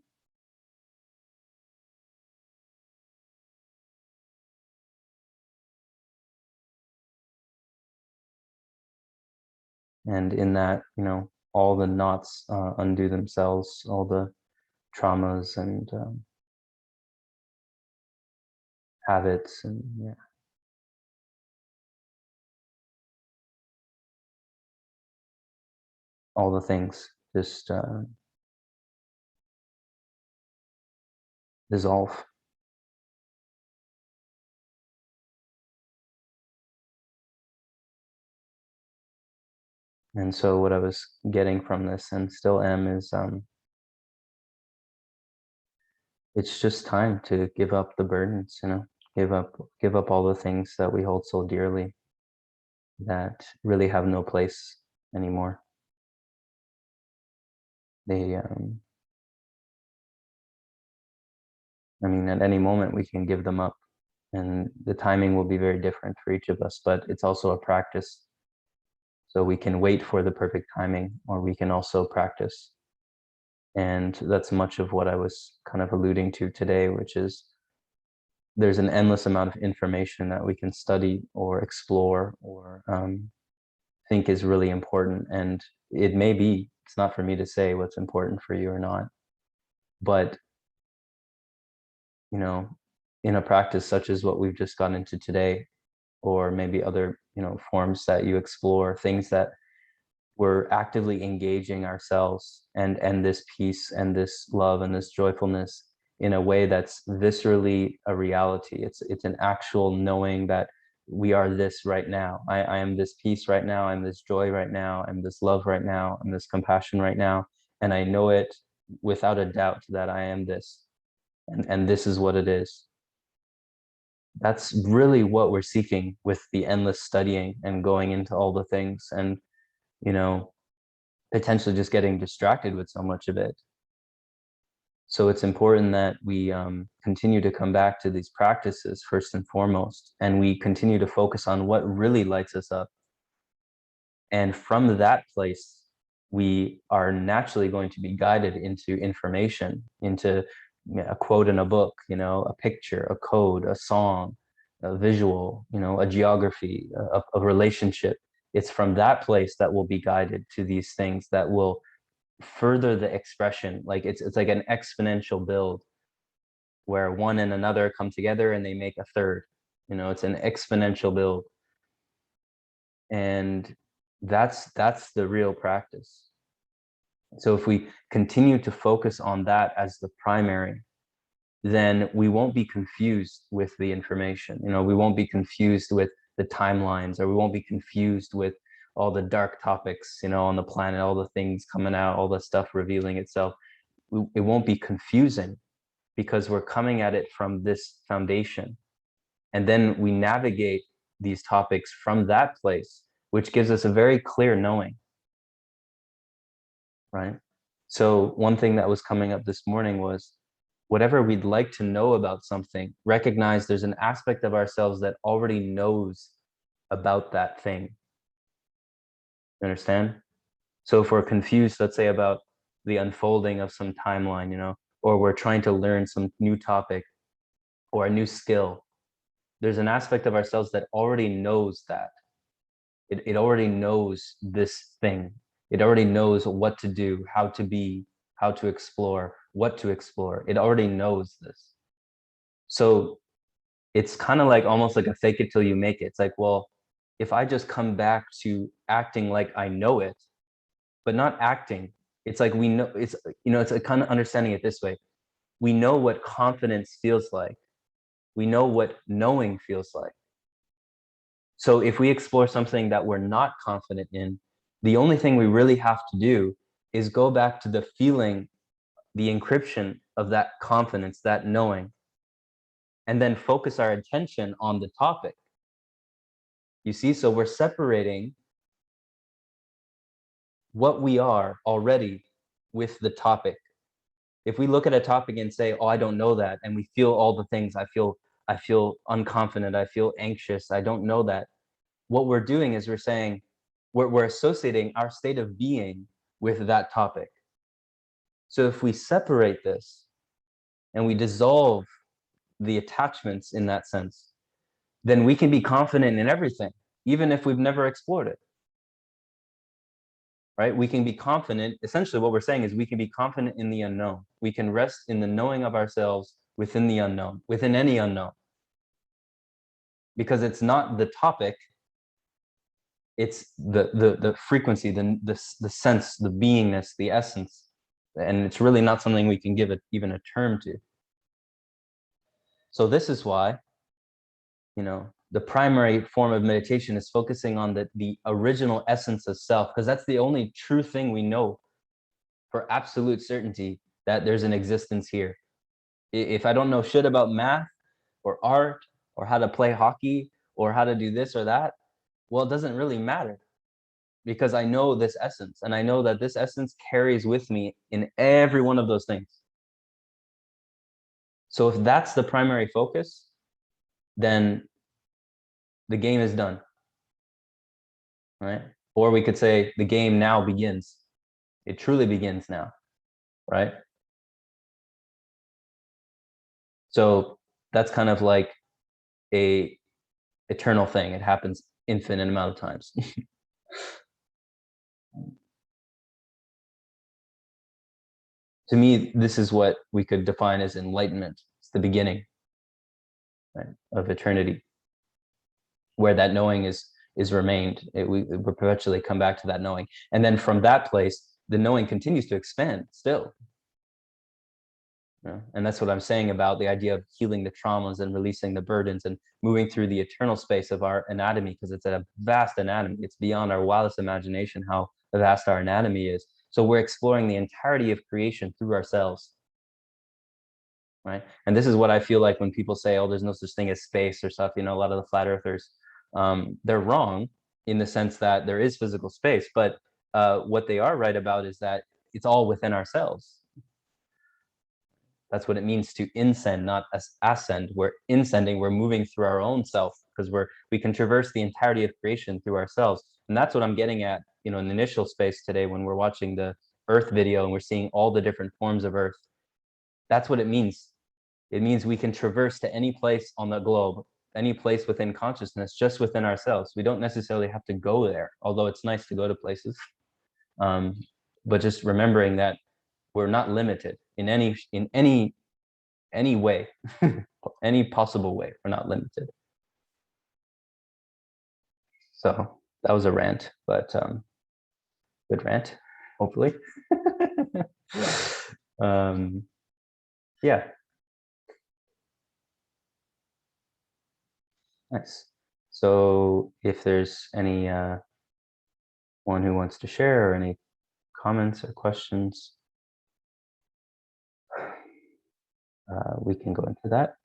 And in that, all the knots undo themselves, all the traumas and habits and all the things just dissolve. And so what I was getting from this and still am is it's just time to give up the burdens, give up all the things that we hold so dearly that really have no place anymore. They I mean, at any moment we can give them up, and the timing will be very different for each of us, but it's also a practice. So we can wait for the perfect timing, or we can also practice. And that's much of what I was kind of alluding to today, which is there's an endless amount of information that we can study or explore or think is really important. And it may be, it's not for me to say what's important for you or not, but in a practice such as what we've just got into today, or maybe other, forms that you explore, things that we're actively engaging ourselves and this peace and this love and this joyfulness in a way that's viscerally a reality. It's an actual knowing that we are this right now. I am this peace right now. I'm this joy right now. I'm this love right now. I'm this compassion right now. And I know it without a doubt that I am this. And this is what it is. That's really what we're seeking with the endless studying and going into all the things and, potentially just getting distracted with so much of it. So it's important that we continue to come back to these practices first and foremost, and we continue to focus on what really lights us up. And from that place, we are naturally going to be guided into information, into a quote in a book, a picture, a code, a song, a visual, a geography, a relationship. It's from that place that we'll be guided to these things that will further the expression. Like it's like an exponential build where one and another come together and they make a third. It's an exponential build. And that's the real practice. So if we continue to focus on that as the primary, then we won't be confused with the information. We won't be confused with the timelines, or we won't be confused with all the dark topics, on the planet, all the things coming out, all the stuff revealing itself. It won't be confusing because we're coming at it from this foundation. And then we navigate these topics from that place, which gives us a very clear knowing, right? So one thing that was coming up this morning was, whatever we'd like to know about something, recognize there's an aspect of ourselves that already knows about that thing. You understand? So if we're confused, let's say about the unfolding of some timeline, or we're trying to learn some new topic or a new skill, there's an aspect of ourselves that already knows that. It already knows this thing. It already knows what to do, how to be, how to explore, what to explore. It already knows this. So it's kind of like almost like a fake it till you make it. It's like, well, if I just come back to acting like I know it, but not acting, it's like we know, it's a kind of understanding it this way. We know what confidence feels like. We know what knowing feels like. So if we explore something that we're not confident in, the only thing we really have to do is go back to the feeling, the encryption of that confidence, that knowing, and then focus our attention on the topic. You see, so we're separating what we are already with the topic. If we look at a topic and say, oh, I don't know that, and we feel all the things, I feel unconfident, I feel anxious, I don't know that. What we're doing is we're saying, we're associating our state of being with that topic. So if we separate this and we dissolve the attachments in that sense, then we can be confident in everything, even if we've never explored it. Right? We can be confident. Essentially, what we're saying is we can be confident in the unknown. We can rest in the knowing of ourselves within the unknown, within any unknown. Because it's not the topic, it's the frequency, the sense, the beingness, the essence. And it's really not something we can give it even a term to. So this is why, the primary form of meditation is focusing on the original essence of self, because that's the only true thing we know for absolute certainty, that there's an existence here. If I don't know shit about math or art or how to play hockey or how to do this or that, well, it doesn't really matter, because I know this essence, and I know that this essence carries with me in every one of those things. So if that's the primary focus, then the game is done, right? Or we could say the game now begins. It truly begins now, right? So that's kind of like a eternal thing. It happens infinite amount of times. To me, this is what we could define as enlightenment. It's the beginning, right, of eternity, where that knowing is remained. We perpetually come back to that knowing. And then from that place, the knowing continues to expand still. And that's what I'm saying about the idea of healing the traumas and releasing the burdens and moving through the eternal space of our anatomy, because it's a vast anatomy. It's beyond our wildest imagination how vast our anatomy is. So we're exploring the entirety of creation through ourselves, right? And this is what I feel like when people say, oh, there's no such thing as space or stuff, a lot of the flat earthers, they're wrong in the sense that there is physical space, but what they are right about is that it's all within ourselves. That's what it means to inscend, not ascend. We're inscending, we're moving through our own self, because we can traverse the entirety of creation through ourselves. And that's what I'm getting at, in the initial space today when we're watching the Earth video and we're seeing all the different forms of Earth. That's what it means. It means we can traverse to any place on the globe, any place within consciousness, just within ourselves. We don't necessarily have to go there, although it's nice to go to places. But just remembering that we're not limited in any way, any possible way. We're not limited. So that was a rant, but good rant, hopefully. Yeah. Nice. So if there's any one who wants to share, or any comments or questions, we can go into that.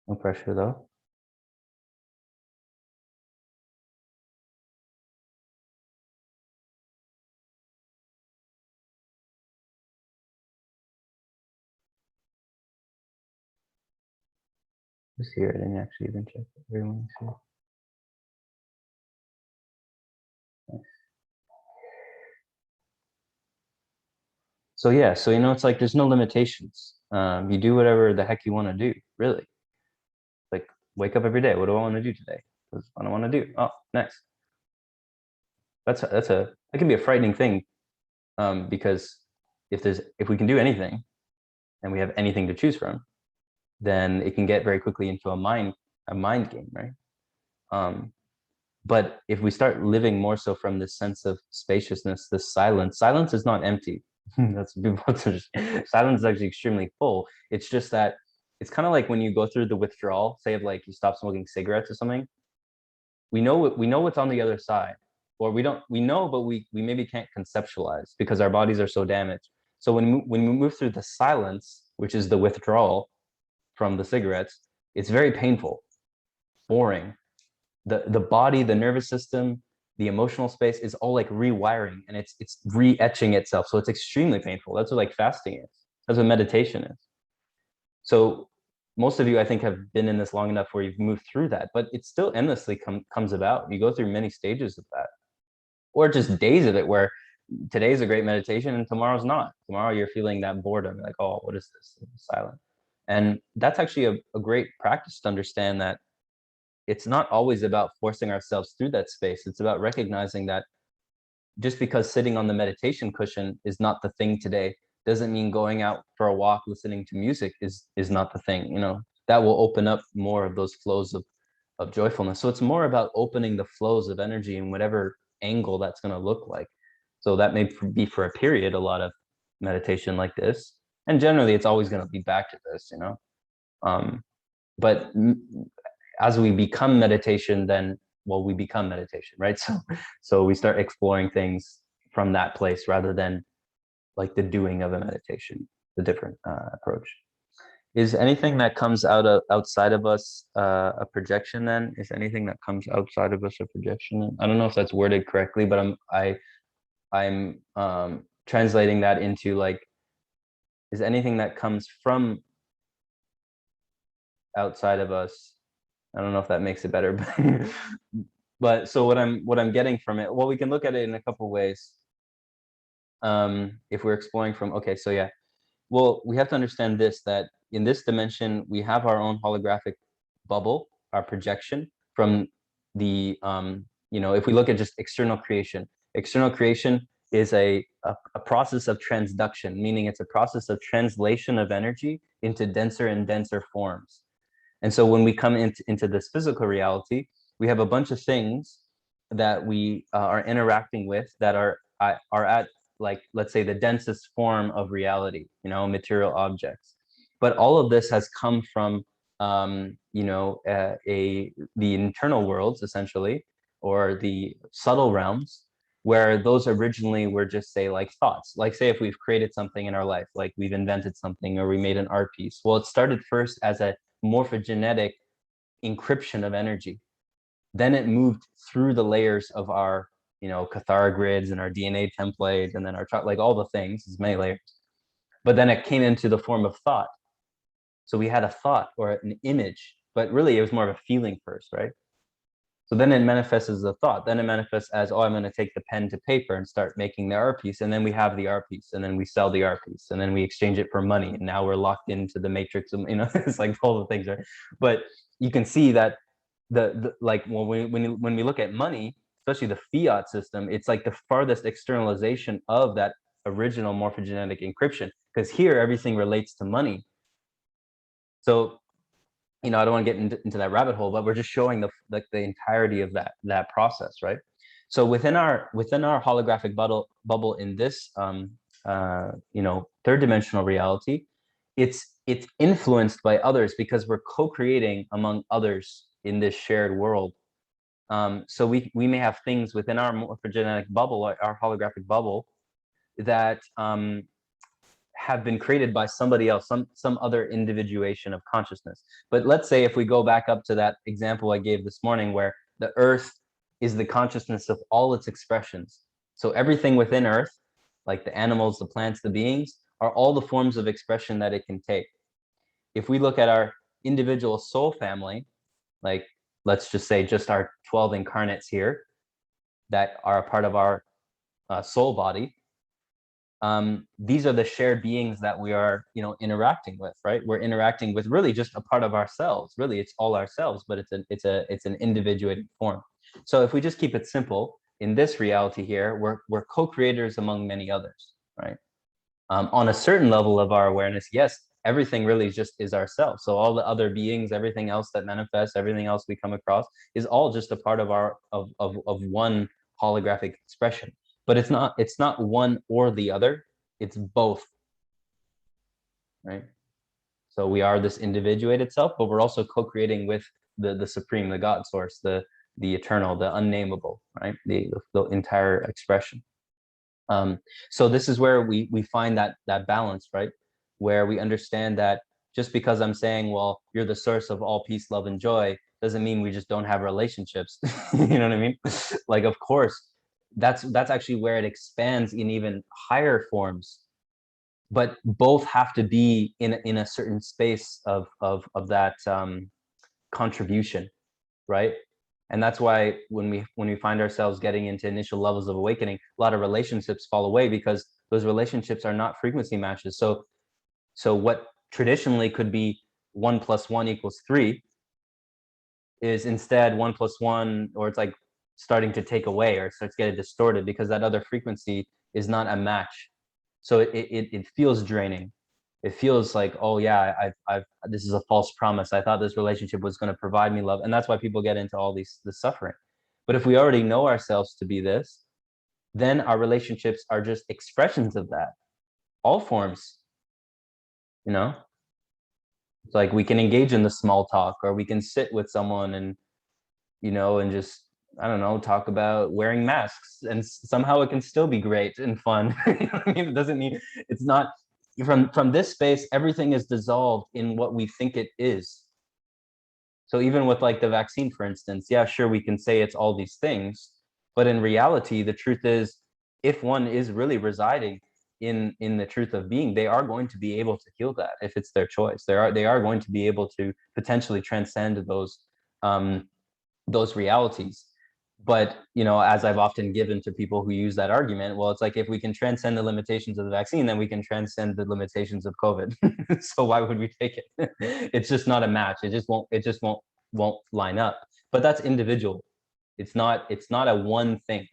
No pressure though. Just here, I didn't actually even check it. Everyone see. Nice. So yeah, so it's like there's no limitations. You do whatever the heck you want to do, really. Like wake up every day. What do I want to do today? What do I want to do? Oh, next. That can be a frightening thing, because if we can do anything and we have anything to choose from, then it can get very quickly into a mind game, right? But if we start living more so from this sense of spaciousness, this silence is not empty. That's silence is actually extremely full. It's just that it's kind of like when you go through the withdrawal, say of like you stop smoking cigarettes or something. We know what's on the other side, or we know, but we maybe can't conceptualize because our bodies are so damaged. So when we move through the silence, which is the withdrawal from the cigarettes, it's very painful, boring. The body, the nervous system, the emotional space is all like rewiring, and it's re-etching itself. So it's extremely painful. That's what like fasting is. That's what meditation is. So most of you, I think, have been in this long enough where you've moved through that, but it still endlessly comes about. You go through many stages of that, or just days of it where today's a great meditation and tomorrow's not. Tomorrow you're feeling that boredom, like, oh, what is this? It's silent. And that's actually a great practice to understand that it's not always about forcing ourselves through that space. It's about recognizing that just because sitting on the meditation cushion is not the thing today doesn't mean going out for a walk listening to music is not the thing. That will open up more of those flows of joyfulness. So it's more about opening the flows of energy in whatever angle that's going to look like. So that may be for a period a lot of meditation like this, and generally it's always going to be back to this, but as we become meditation, then we become meditation, right? So we start exploring things from that place rather than like the doing of a meditation, the different approach. Is anything that comes outside of us a projection? Then is anything that comes outside of us a projection? Then? I don't know if that's worded correctly, but I'm translating that into like, is anything that comes from outside of us? I don't know if that makes it better, but so what I'm getting from it, well, we can look at it in a couple ways. If we're exploring from, okay, so yeah, well, we have to understand this, that in this dimension, we have our own holographic bubble, our projection from the, if we look at just external creation is a process of transduction, meaning it's a process of translation of energy into denser and denser forms. And so when we come into this physical reality, we have a bunch of things that we are interacting with that are at, like, let's say, the densest form of reality, material objects. But all of this has come from, the internal worlds, essentially, or the subtle realms, where those originally were just, say, like thoughts. Like, say, if we've created something in our life, like we've invented something or we made an art piece. Well, it started first as a morphogenetic encryption of energy. Then it moved through the layers of our, Cathara grids and our DNA template, and then our chart, like all the things, there's many layers. But then it came into the form of thought. So we had a thought or an image, but really it was more of a feeling first, right? So then it manifests as a thought. Then it manifests as, oh, I'm going to take the pen to paper and start making the art piece. And then we have the art piece, and then we sell the art piece, and then we exchange it for money. And now we're locked into the matrix. It's like all the things, right? But you can see that like when we look at money, especially the fiat system, it's like the farthest externalization of that original morphogenetic encryption, because here everything relates to money. So I don't want to get into that rabbit hole, but we're just showing the entirety of that process, right? So within our holographic bubble in this third dimensional reality, it's influenced by others because we're co-creating among others in this shared world. So we may have things within our morphogenetic bubble, our holographic bubble, that have been created by somebody else, some other individuation of consciousness. But let's say if we go back up to that example I gave this morning, where the earth is the consciousness of all its expressions. So everything within earth, like the animals, the plants, the beings, are all the forms of expression that it can take. If we look at our, individual soul family, like let's just say just our 12 incarnates here that are a part of our soul body, these are the shared beings that we are, interacting with, right? We're interacting with really just a part of ourselves. Really, it's all ourselves, but it's an individuated form. So if we just keep it simple, in this reality here, we're co-creators among many others, right? On a certain level of our awareness, yes, everything really just is ourselves. So all the other beings, everything else that manifests, everything else we come across is all just a part of our of one holographic expression. But it's not one or the other, it's both, right? So we are this individuated self, but we're also co-creating with the supreme, the God source, the eternal, the unnameable, right? The entire expression. So this is where we find that balance, right? Where we understand that just because I'm saying, well, you're the source of all peace, love, and joy, doesn't mean we just don't have relationships. You know what I mean? Like, of course, that's actually where it expands in even higher forms. But both have to be in a certain space of that contribution, right? And that's why when we find ourselves getting into initial levels of awakening, a lot of relationships fall away because those relationships are not frequency matches. So what traditionally could be 1 + 1 = 3 is instead 1 + 1, or it's like starting to take away or starts getting distorted because that other frequency is not a match. So it feels draining. It feels like, oh yeah, I've this is a false promise. I thought this relationship was going to provide me love, and that's why people get into all this suffering. But if we already know ourselves to be this, then our relationships are just expressions of that, all forms. You know, it's like we can engage in the small talk, or we can sit with someone and and just, I don't know, talk about wearing masks, and somehow it can still be great and fun. You know what I mean? It doesn't mean it's not from this space. Everything is dissolved in what we think it is. So even with like the vaccine, for instance, yeah, sure, we can say it's all these things, but in reality, the truth is, if one is really residing in the truth of being, they are going to be able to heal that if it's their choice. They are going to be able to potentially transcend those realities. But as I've often given to people who use that argument, well, it's like, if we can transcend the limitations of the vaccine, then we can transcend the limitations of COVID. So why would we take it? It's just not a match. It just won't line up. But that's individual. It's not a one thing,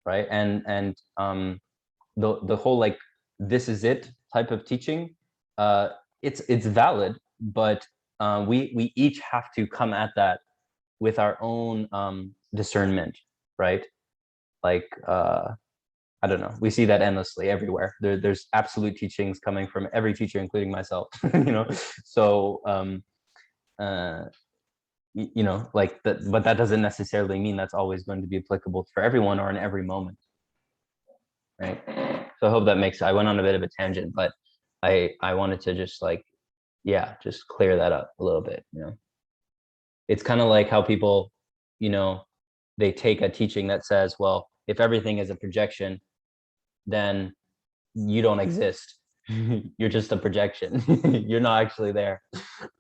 right? And the whole, like, this is it type of teaching, it's valid, but we each have to come at that with our own discernment, right? Like, I don't know, we see that endlessly everywhere. There's absolute teachings coming from every teacher, including myself. So like that, but that doesn't necessarily mean that's always going to be applicable for everyone or in every moment, right? So I hope that makes, I went on a bit of a tangent, but I wanted to just, like, yeah, just clear that up a little bit. It's kind of like how people, they take a teaching that says, well, if everything is a projection, then you don't exist. You're just a projection. You're not actually there,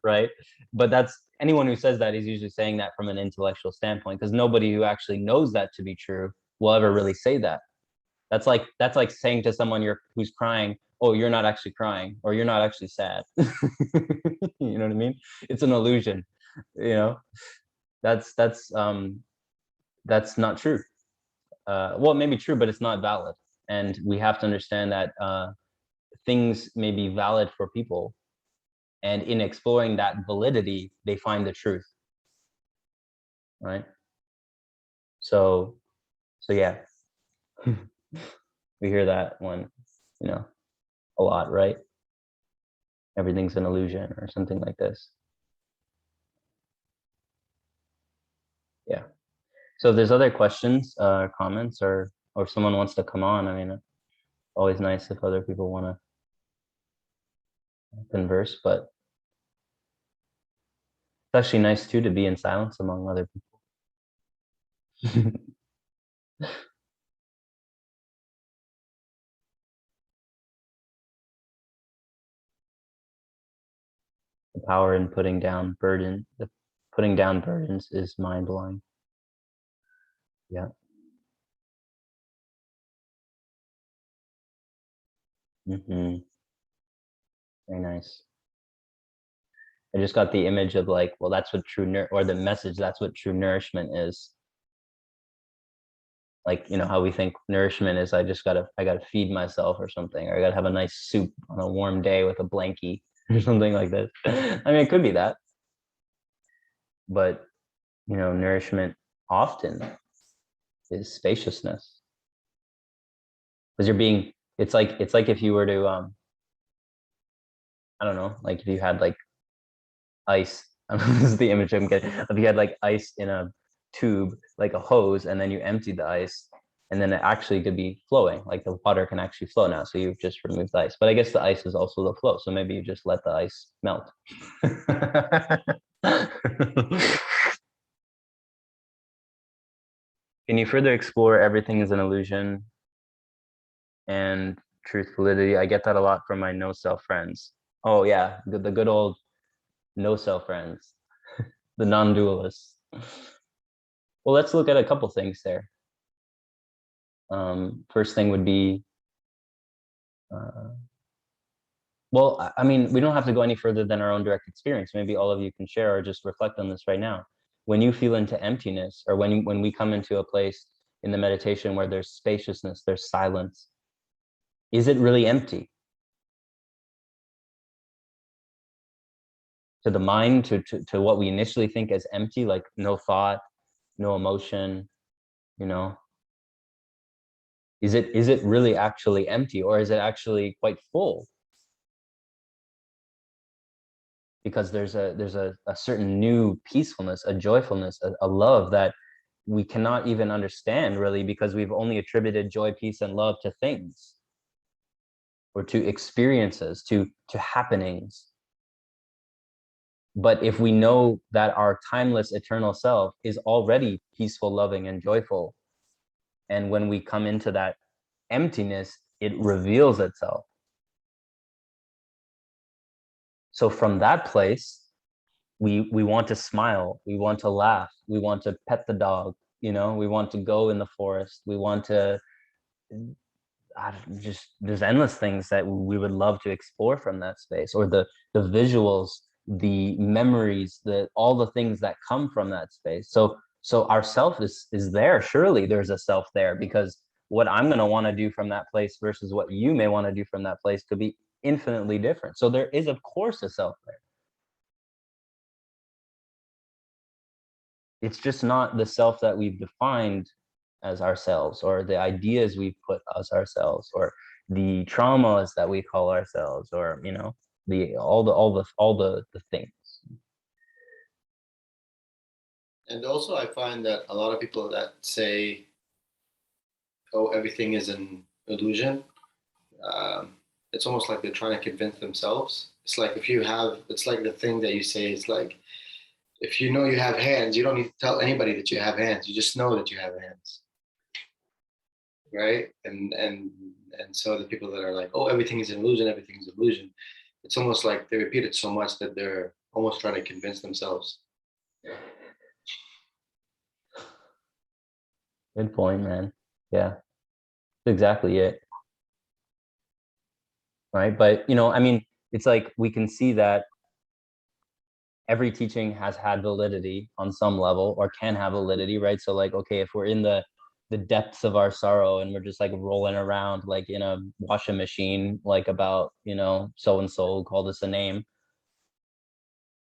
right? But that's, anyone who says that is usually saying that from an intellectual standpoint, because nobody who actually knows that to be true will ever really say that. That's like saying to someone who's crying, oh, you're not actually crying, or you're not actually sad. You know what I mean? It's an illusion. That's not true. Well, it may be true, but it's not valid. And we have to understand that things may be valid for people, and in exploring that validity, they find the truth, right? So yeah. We hear that one, a lot, right? Everything's an illusion or something like this. Yeah. So if there's other questions, comments, or if someone wants to come on, I mean, always nice if other people want to converse, but it's actually nice too to be in silence among other people. The power in putting down burdens is mind-blowing. Yeah. Mm-hmm. Very nice. I just got the image of like, well, that's what or the message, that's what true nourishment is. Like, you know, how we think nourishment is, I gotta feed myself or something, or I gotta have a nice soup on a warm day with a blankie or something like this. I mean, it could be that, but you know, nourishment often is spaciousness. Because it's like if you were to, I don't know, like if you had like ice, this is the image I'm getting, if you had like ice in a tube, like a hose, and then you emptied the ice, and then it actually could be flowing, like the water can actually flow now, so you've just removed the ice. But I guess the ice is also the flow, so maybe you just let the ice melt. Can you further explore everything is an illusion and truth validity? I get that a lot from my no self friends. Oh yeah, the good old no self friends, the non-dualists. Well, let's look at a couple things there. First thing would be, well, I mean, we don't have to go any further than our own direct experience. Maybe all of you can share or just reflect on this right now. When you feel into emptiness, or when we come into a place in the meditation where there's spaciousness, there's silence, is it really empty? To the mind, to what we initially think as empty, like no thought, no emotion, you know, is it really actually empty, or is it actually quite full? Because there's a certain new peacefulness, a joyfulness, a love that we cannot even understand really, because we've only attributed joy, peace, and love to things, or to experiences, to happenings. But if we know that our timeless eternal self is already peaceful, loving, and joyful, and when we come into that emptiness, it reveals itself. So from that place, we want to smile, we want to laugh, we want to pet the dog, you know, we want to go in the forest, we want to just, there's endless things that we would love to explore from that space, or the visuals, the memories, all the things that come from that space. So our self is there. Surely there's a self there, because what I'm going to want to do from that place versus what you may want to do from that place could be infinitely different. So there is, of course, a self there. It's just not the self that we've defined as ourselves, or the ideas we've put as ourselves, or the traumas that we call ourselves, or you know, all the things. And also, I find that a lot of people that say, "Oh, everything is an illusion," it's almost like they're trying to convince themselves. It's like it's like the thing that you say. It's like, if you know you have hands, you don't need to tell anybody that you have hands. You just know that you have hands, right? And so the people that are like, "Oh, everything is an illusion. Everything is an illusion." It's almost like they repeat it so much that they're almost trying to convince themselves. Good point, man. Yeah, exactly it. Right, but you know, I mean, it's like we can see that every teaching has had validity on some level, or can have validity, right? So like, okay, if we're in the depths of our sorrow and we're just like rolling around like in a washing machine, like about, you know, so and so call this a name,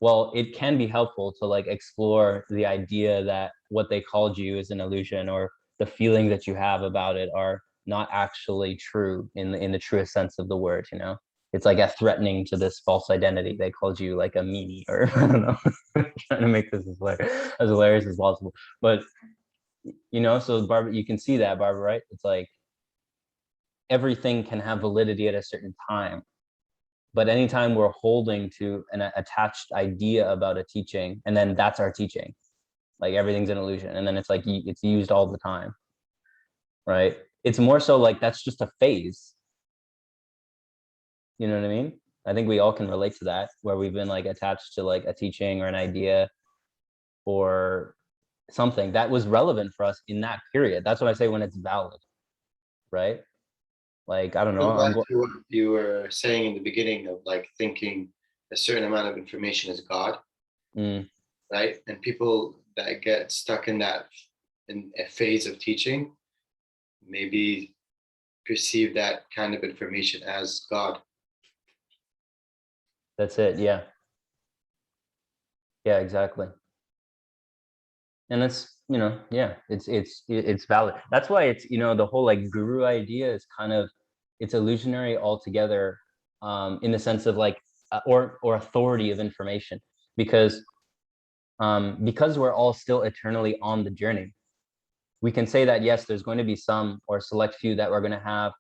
well, it can be helpful to like explore the idea that what they called you is an illusion, or the feelings that you have about it are not actually true in the truest sense of the word, you know. It's like a threatening to this false identity. They called you like a meanie, or I don't know. Trying to make this as hilarious as possible. But you know, so Barbara, you can see that, Barbara, right? It's like everything can have validity at a certain time. But anytime we're holding to an attached idea about a teaching, and then that's our teaching, like everything's an illusion, and then it's like it's used all the time, right? It's more so like that's just a phase. You know what I mean? I think we all can relate to that, where we've been like attached to like a teaching or an idea or something that was relevant for us in that period. That's what I say when it's valid, right? Like, I don't know. Go back to what you were saying in the beginning of like thinking a certain amount of information is God, right? And people that get stuck in that, in a phase of teaching, maybe perceive that kind of information as God. That's it. Yeah. Yeah, exactly. And that's, you know, yeah, it's valid. That's why it's, you know, the whole like guru idea is kind of, it's illusionary altogether, in the sense of like, or authority of information, because we're all still eternally on the journey. We can say that, yes, there's going to be some or select few that are going to have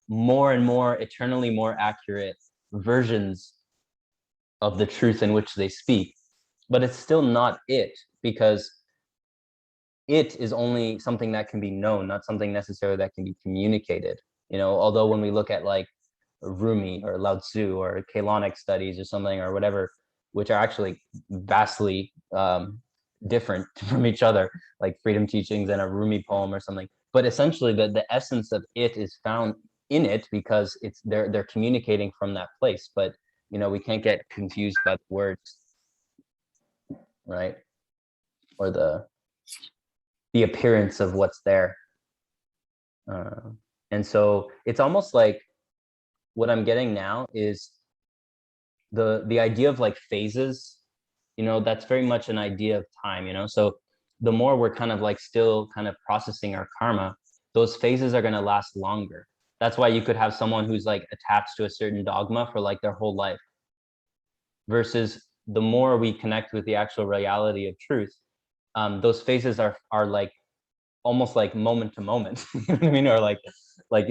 more and more eternally more accurate versions of the truth in which they speak, but it's still not it, because it is only something that can be known, not something necessarily that can be communicated. You know, although when we look at like Rumi or Lao Tzu or Kalonic studies or something or whatever, which are actually vastly different from each other, like freedom teachings and a Rumi poem or something. But essentially, the essence of it is found in it, because it's they're communicating from that place. But you know, we can't get confused by the words, right? Or the appearance of what's there. And so it's almost like what I'm getting now is the idea of like phases, you know, that's very much an idea of time, you know. So the more we're kind of like still kind of processing our karma, those phases are going to last longer. That's why you could have someone who's like attached to a certain dogma for like their whole life, versus the more we connect with the actual reality of truth, those phases are like almost like moment to moment, you know what I mean? Or like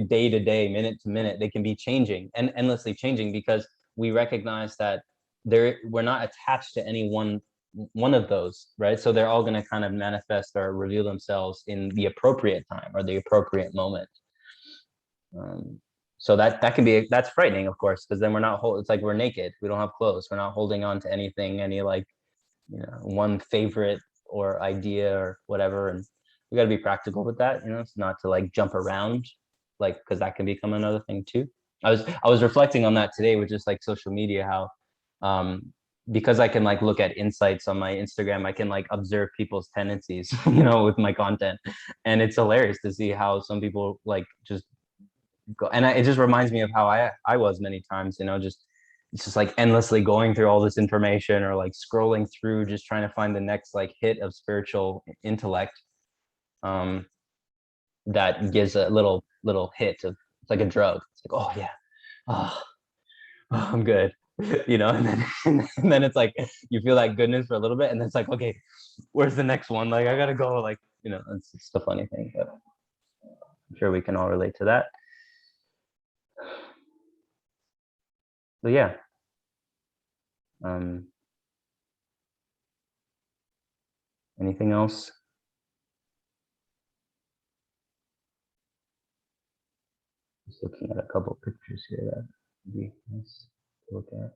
day to day, minute to minute, they can be changing and endlessly changing, because we recognize that we're not attached to any one of those, right? So they're all going to kind of manifest or reveal themselves in the appropriate time or the appropriate moment. So that can be, that's frightening, of course, because then we're not it's like we're naked, we don't have clothes, we're not holding on to anything, any like, you know, one favorite or idea or whatever. And we got to be practical with that, you know. It's not to like jump around, like, because that can become another thing too. I was reflecting on that today with just like social media, how because I can like look at insights on my Instagram, I can like observe people's tendencies, you know, with my content. And it's hilarious to see how some people like just go, and it just reminds me of how I was many times, you know, just it's just like endlessly going through all this information, or like scrolling through just trying to find the next like hit of spiritual intellect, that gives a little hit of, it's like a drug. It's like, oh yeah, oh, I'm good, you know. And then it's like you feel that goodness for a little bit, and then it's like, okay, where's the next one? Like I gotta go, like, you know. It's just a funny thing, but I'm sure we can all relate to that. But yeah, anything else? Just looking at a couple pictures here that would be nice to look at.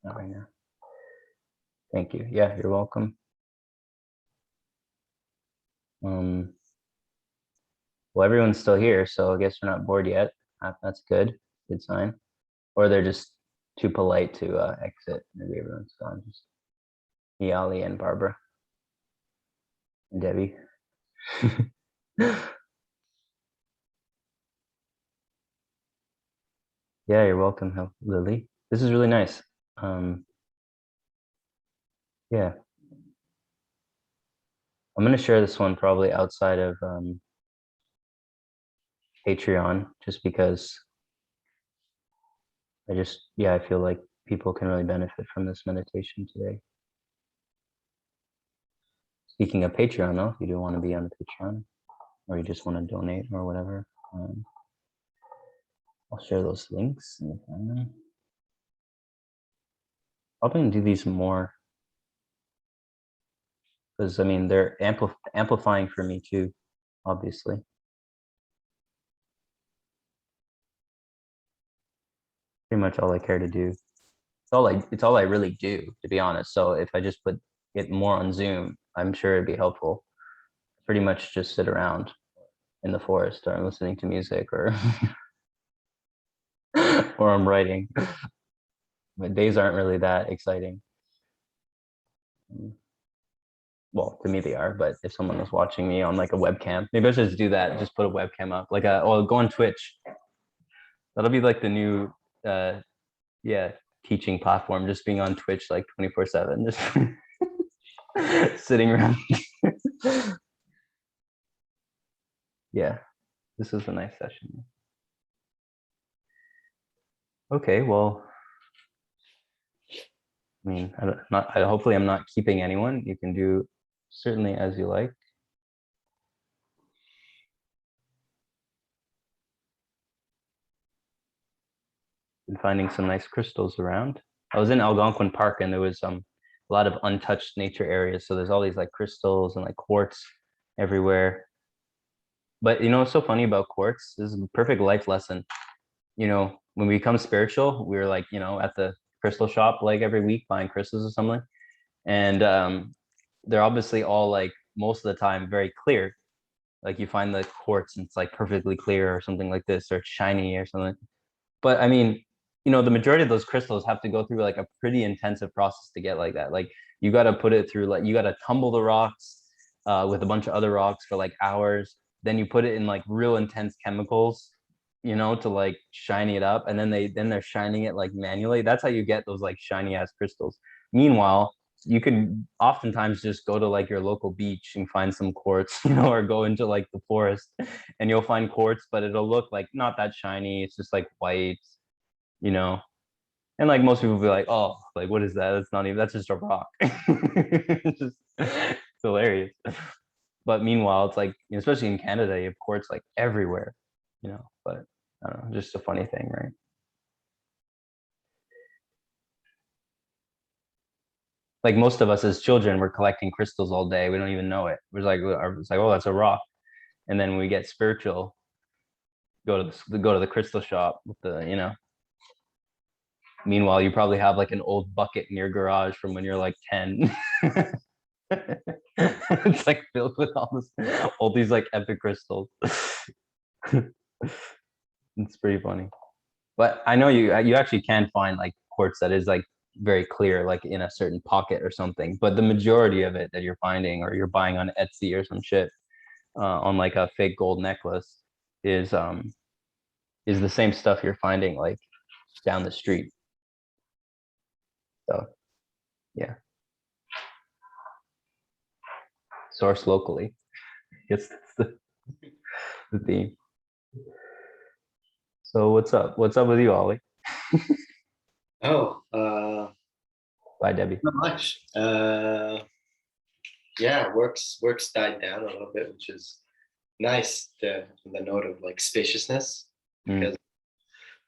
Not right now. Thank you. Yeah, you're welcome. Well, everyone's still here, so I guess we're not bored yet. That's good. Good sign. Or they're just too polite to exit. Maybe everyone's gone. Just me, Ali, and Barbara, and Debbie. Yeah, you're welcome, Lily. This is really nice. Yeah, I'm gonna share this one probably outside of Patreon, just because I feel like people can really benefit from this meditation today. Speaking of Patreon, though, if you do want to be on Patreon, or you just want to donate or whatever, I'll share those links and find them. I'll probably do these more because I mean they're amplifying for me too, obviously. Pretty much all I care to do. It's all I really do, to be honest. So if I just put it more on Zoom, I'm sure it'd be helpful. Pretty much just sit around in the forest or I'm listening to music or or I'm writing. My days aren't really that exciting. Well, to me they are, but if someone was watching me on like a webcam, maybe I should just do that. Just put a webcam up, like go on Twitch. That'll be like the new, yeah, teaching platform. Just being on Twitch like 24/7, just sitting around. Yeah, this was a nice session. Okay, well, I mean, hopefully I'm not keeping anyone. You can do certainly as you like. Been finding some nice crystals around. I was in Algonquin Park and there was a lot of untouched nature areas. So there's all these like crystals and like quartz everywhere. But you know, what's so funny about quartz? This is a perfect life lesson. You know, when we become spiritual, we're like, you know, at the crystal shop like every week buying crystals or something. And they're obviously all like most of the time very clear. Like you find the quartz and it's like perfectly clear or something like this, or it's shiny or something. But I mean, you know, the majority of those crystals have to go through like a pretty intensive process to get like that. Like you got to put it through, like you got to tumble the rocks with a bunch of other rocks for like hours. Then you put it in like real intense chemicals, you know, to like shiny it up. And then they're shining it like manually. That's how you get those like shiny ass crystals. Meanwhile, you can oftentimes just go to like your local beach and find some quartz, you know, or go into like the forest and you'll find quartz, but it'll look like not that shiny. It's just like white, you know. And like most people will be like, oh, like what is that? That's not even, that's just a rock. It's hilarious. But meanwhile, it's like, you know, especially in Canada, you have quartz like everywhere, you know. But I don't know, just a funny thing, right? Like most of us as children, we're collecting crystals all day. We don't even know it. It's like, oh, that's a rock. And then when we get spiritual, go to the crystal shop with the, you know. Meanwhile, you probably have like an old bucket in your garage from when you're like 10. It's like filled with all these like epic crystals. It's pretty funny. But I know you actually can find like quartz that is like very clear, like in a certain pocket or something. But the majority of it that you're finding or you're buying on Etsy or some shit on like a fake gold necklace is the same stuff you're finding like down the street. So yeah. Source locally. I guess that's the theme. So what's up? What's up with you, Ollie? Oh, Bye, Debbie. not much. Yeah, work's died down a little bit, which is nice. The note of like spaciousness, because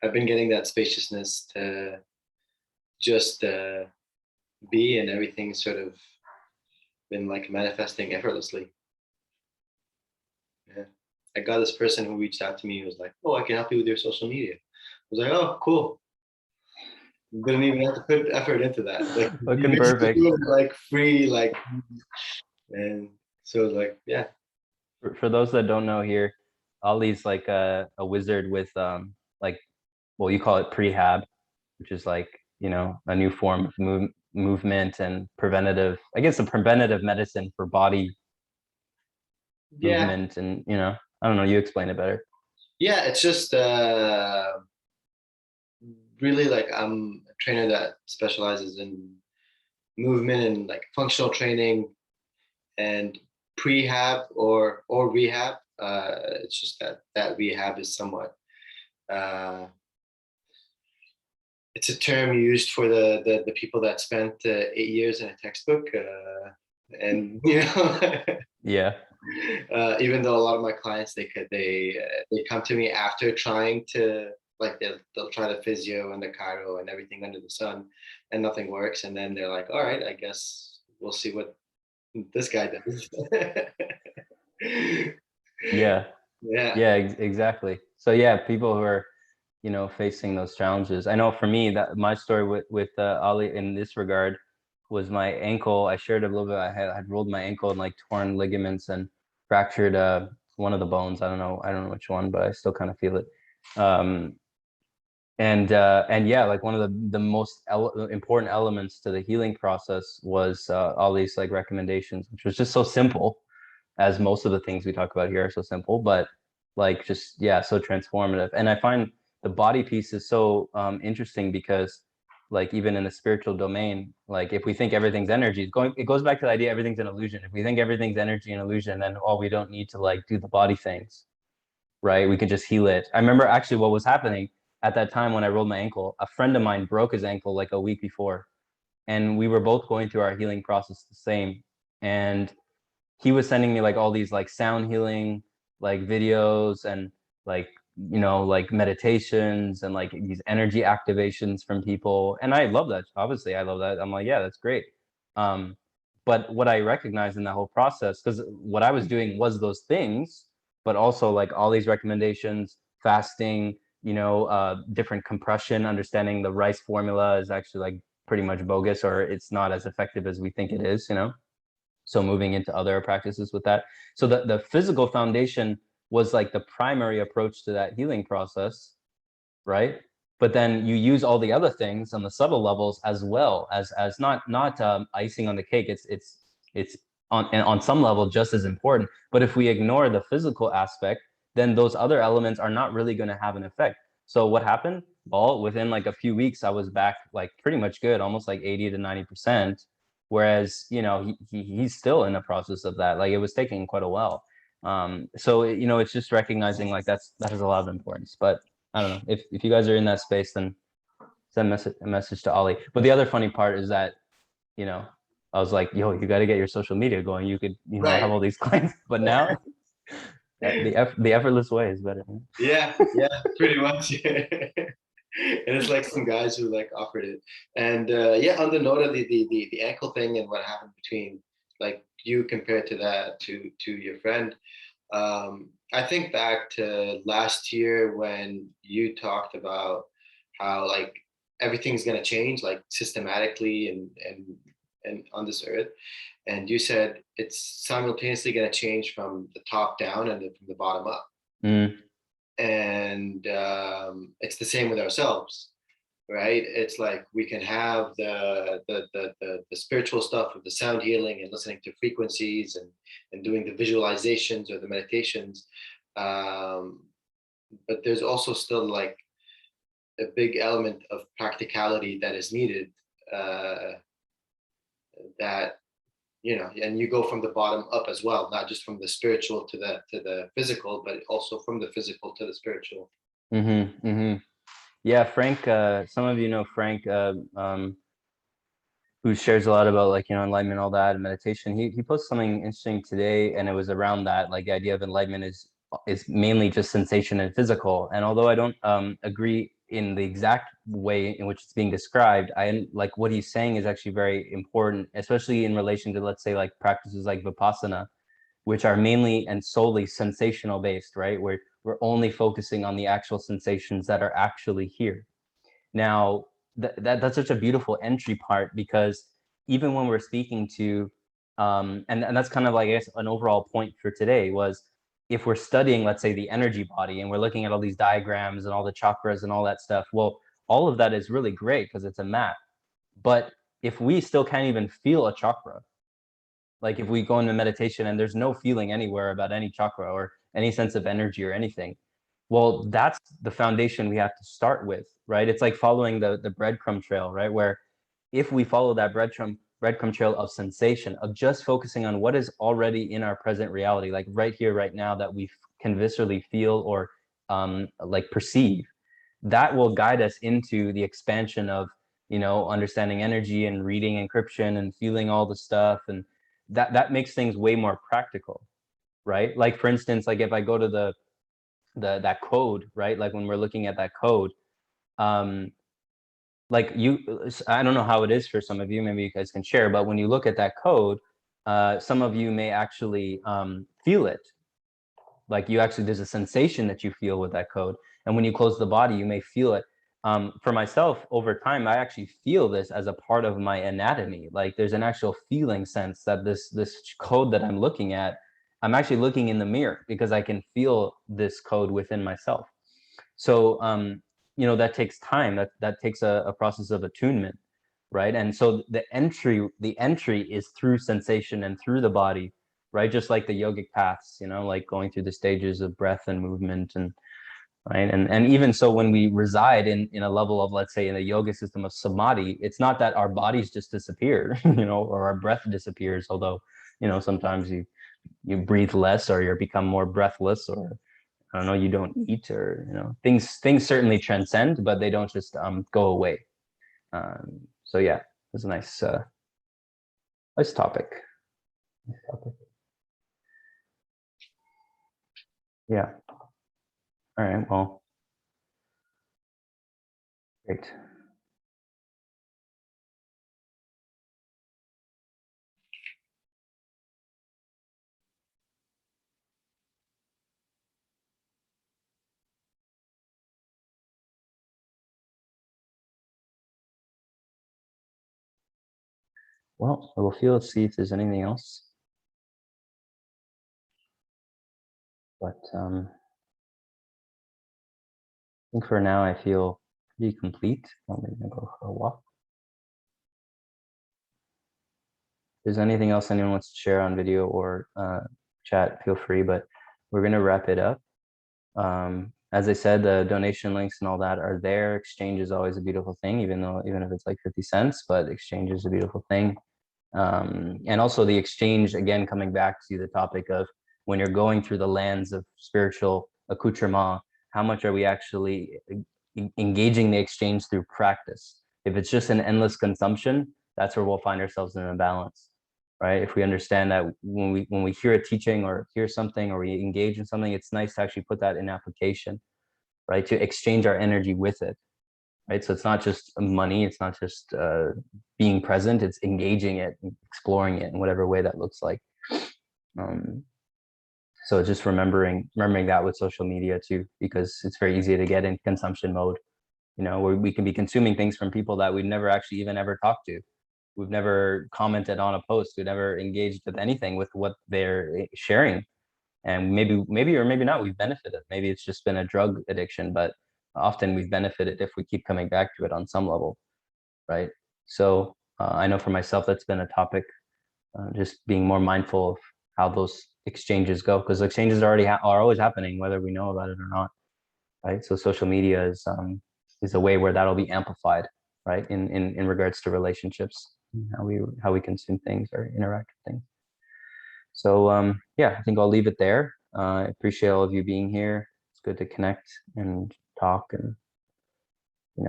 I've been getting that spaciousness to just be, and everything sort of been like manifesting effortlessly. Yeah, I got this person who reached out to me who was like, "Oh, I can help you with your social media." I was like, "Oh, cool." Didn't even have to put effort into that. Like, Looking perfect. like free, like, and so it was like, yeah. For those that don't know here, Ollie's like a wizard with like, well, you call it prehab, which is like, you know, a new form of movement and preventative, I guess a preventative medicine for body movement. And, you know, I don't know, you explain it better. Yeah, it's just really like I'm a trainer that specializes in movement and like functional training and prehab or rehab. It's just that rehab is somewhat it's a term used for the people that spent 8 years in a textbook, and you know, Yeah. even though a lot of my clients they come to me after trying to like they'll try the physio and the chiro and everything under the sun, and nothing works, and then they're like, all right, I guess we'll see what This guy does. Yeah. Yeah. Yeah, exactly. So yeah, people who are, facing those challenges. I know for me that my story with Ali in this regard was my ankle. I shared a little bit. I had rolled my ankle and like torn ligaments and fractured one of the bones. I don't know which one, but I still kind of feel it. Um, and yeah, like one of the most important elements to the healing process was all these like recommendations, which was just so simple, as most of the things we talk about here are so simple, but like just yeah, so transformative. And I find the body piece is so interesting because like even in the spiritual domain, like if we think everything's energy, it goes back to the idea everything's an illusion. If we think everything's energy and illusion, then we don't need to like do the body things, right? We could just heal it. I remember actually what was happening at that time when I rolled my ankle. A friend of mine broke his ankle like a week before, and we were both going through our healing process the same. And he was sending me like all these like sound healing like videos and like like meditations and like these energy activations from people, and I love that. Obviously I love that. I'm like, yeah, that's great. um but what I recognized in that whole process, because what I was doing was those things, but also like all these recommendations, fasting, different compression, understanding the rice formula is actually like pretty much bogus, or it's not as effective as we think it is, so moving into other practices with that. So the physical foundation was like the primary approach to that healing process, right? But then you use all the other things on the subtle levels as well, as not icing on the cake. It's on some level just as important. But if we ignore the physical aspect, then those other elements are not really going to have an effect. So what happened? Well, within like a few weeks, I was back like pretty much good, almost like 80 to 90%. Whereas, he's still in the process of that. Like it was taking quite a while. So it's just recognizing like that has a lot of importance. But I don't know if you guys are in that space, then send a message to Ollie. But the other funny part is that, you know, I was like, yo, you got to get your social media going. You could, have Right. all these clients. But now the effortless way is better. Yeah, yeah, pretty much. And it's like some guys who like offered it. And yeah, on the note of the ankle thing and what happened between like you compared to that to your friend, I think back to last year when you talked about how like everything's gonna change like systematically and on this earth, and you said it's simultaneously gonna change from the top down and then from the bottom up. Mm, And it's the same with ourselves, right? It's like we can have the spiritual stuff of the sound healing and listening to frequencies and doing the visualizations or the meditations, um, but there's also still like a big element of practicality that is needed, uh, that and you go from the bottom up as well, not just from the spiritual to the physical, but also from the physical to the spiritual. mm-hmm, mm-hmm. Yeah, Frank, some of you know Frank, who shares a lot about like, enlightenment, all that, and meditation. He posted something interesting today, and it was around that, like the idea of enlightenment is mainly just sensation and physical. And although I don't agree in the exact way in which it's being described, I like what he's saying is actually very important, especially in relation to, let's say, like practices like Vipassana, which are mainly and solely sensational based, right? Where we're only focusing on the actual sensations that are actually here. Now, that's such a beautiful entry part, because even when we're speaking to, and that's kind of like, I guess, an overall point for today was, if we're studying, let's say, the energy body, and we're looking at all these diagrams and all the chakras and all that stuff, well, all of that is really great because it's a map. But if we still can't even feel a chakra, like if we go into meditation and there's no feeling anywhere about any chakra or any sense of energy or anything, well, that's the foundation we have to start with, right? It's like following the breadcrumb trail, right? Where if we follow that breadcrumb trail of sensation, of just focusing on what is already in our present reality, like right here, right now, that we can viscerally feel or like perceive, that will guide us into the expansion of, understanding energy and reading encryption and feeling all the stuff. And that makes things way more practical, right? Like for instance, like if I go to that code, right? Like when we're looking at that code, um, like I don't know how it is for some of you, maybe you guys can share, but when you look at that code, some of you may actually feel it. Like there's a sensation that you feel with that code. And when you close the body, you may feel it. For myself, over time, I actually feel this as a part of my anatomy. Like there's an actual feeling sense that this code that I'm looking at, I'm actually looking in the mirror because I can feel this code within myself. So, that takes time. That takes a process of attunement, right? And so the entry is through sensation and through the body, right? Just like the yogic paths, like going through the stages of breath and movement, and right. And even so, when we reside in a level of, let's say, in a yoga system of samadhi, it's not that our bodies just disappear, or our breath disappears. Although, sometimes you breathe less, or you become more breathless, or I don't know, you don't eat, or things certainly transcend, but they don't just go away. So yeah, it's a nice topic. Yeah. All right. Well, great. Well, I will feel, see if there's anything else. But I think for now I feel pretty complete. I'm gonna go for a walk. If there's anything else anyone wants to share on video or chat, feel free, but we're gonna wrap it up. As I said, the donation links and all that are there. Exchange is always a beautiful thing, even if it's like 50 cents, but exchange is a beautiful thing. And also the exchange, again, coming back to the topic of when you're going through the lands of spiritual accoutrement, how much are we actually engaging the exchange through practice? If it's just an endless consumption, that's where we'll find ourselves in an imbalance, right? If we understand that when we hear a teaching or hear something or we engage in something, it's nice to actually put that in application, right? To exchange our energy with it, right? So it's not just money, it's not just being present, it's engaging it, exploring it in whatever way that looks like. So just remembering that with social media too, because it's very easy to get in consumption mode, where we can be consuming things from people that we've never actually even ever talked to. We've never commented on a post, we've never engaged with anything with what they're sharing. And maybe or maybe not, we've benefited. Maybe it's just been a drug addiction, but often we've benefited if we keep coming back to it on some level, right? So I know for myself, that's been a topic, just being more mindful of how those exchanges go, because exchanges are always happening, whether we know about it or not, right? So social media is a way where that'll be amplified, right? In regards to relationships, how we consume things or interact with things. So yeah, I think I'll leave it there. I appreciate all of you being here. It's good to connect and talk and be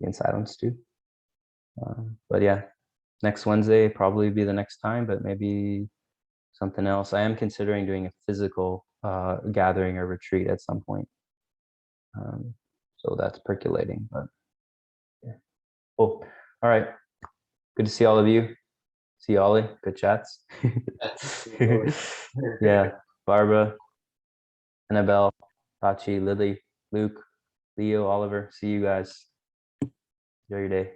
in silence too. But yeah, next Wednesday probably be the next time, but maybe something else. I am considering doing a physical gathering or retreat at some point. So that's percolating, but yeah. Cool. All right. Good to see all of you. See you, Ollie. Good chats. Yeah. Barbara, Annabelle, Tachi, Lily, Luke, Leo, Oliver. See you guys. Enjoy your day.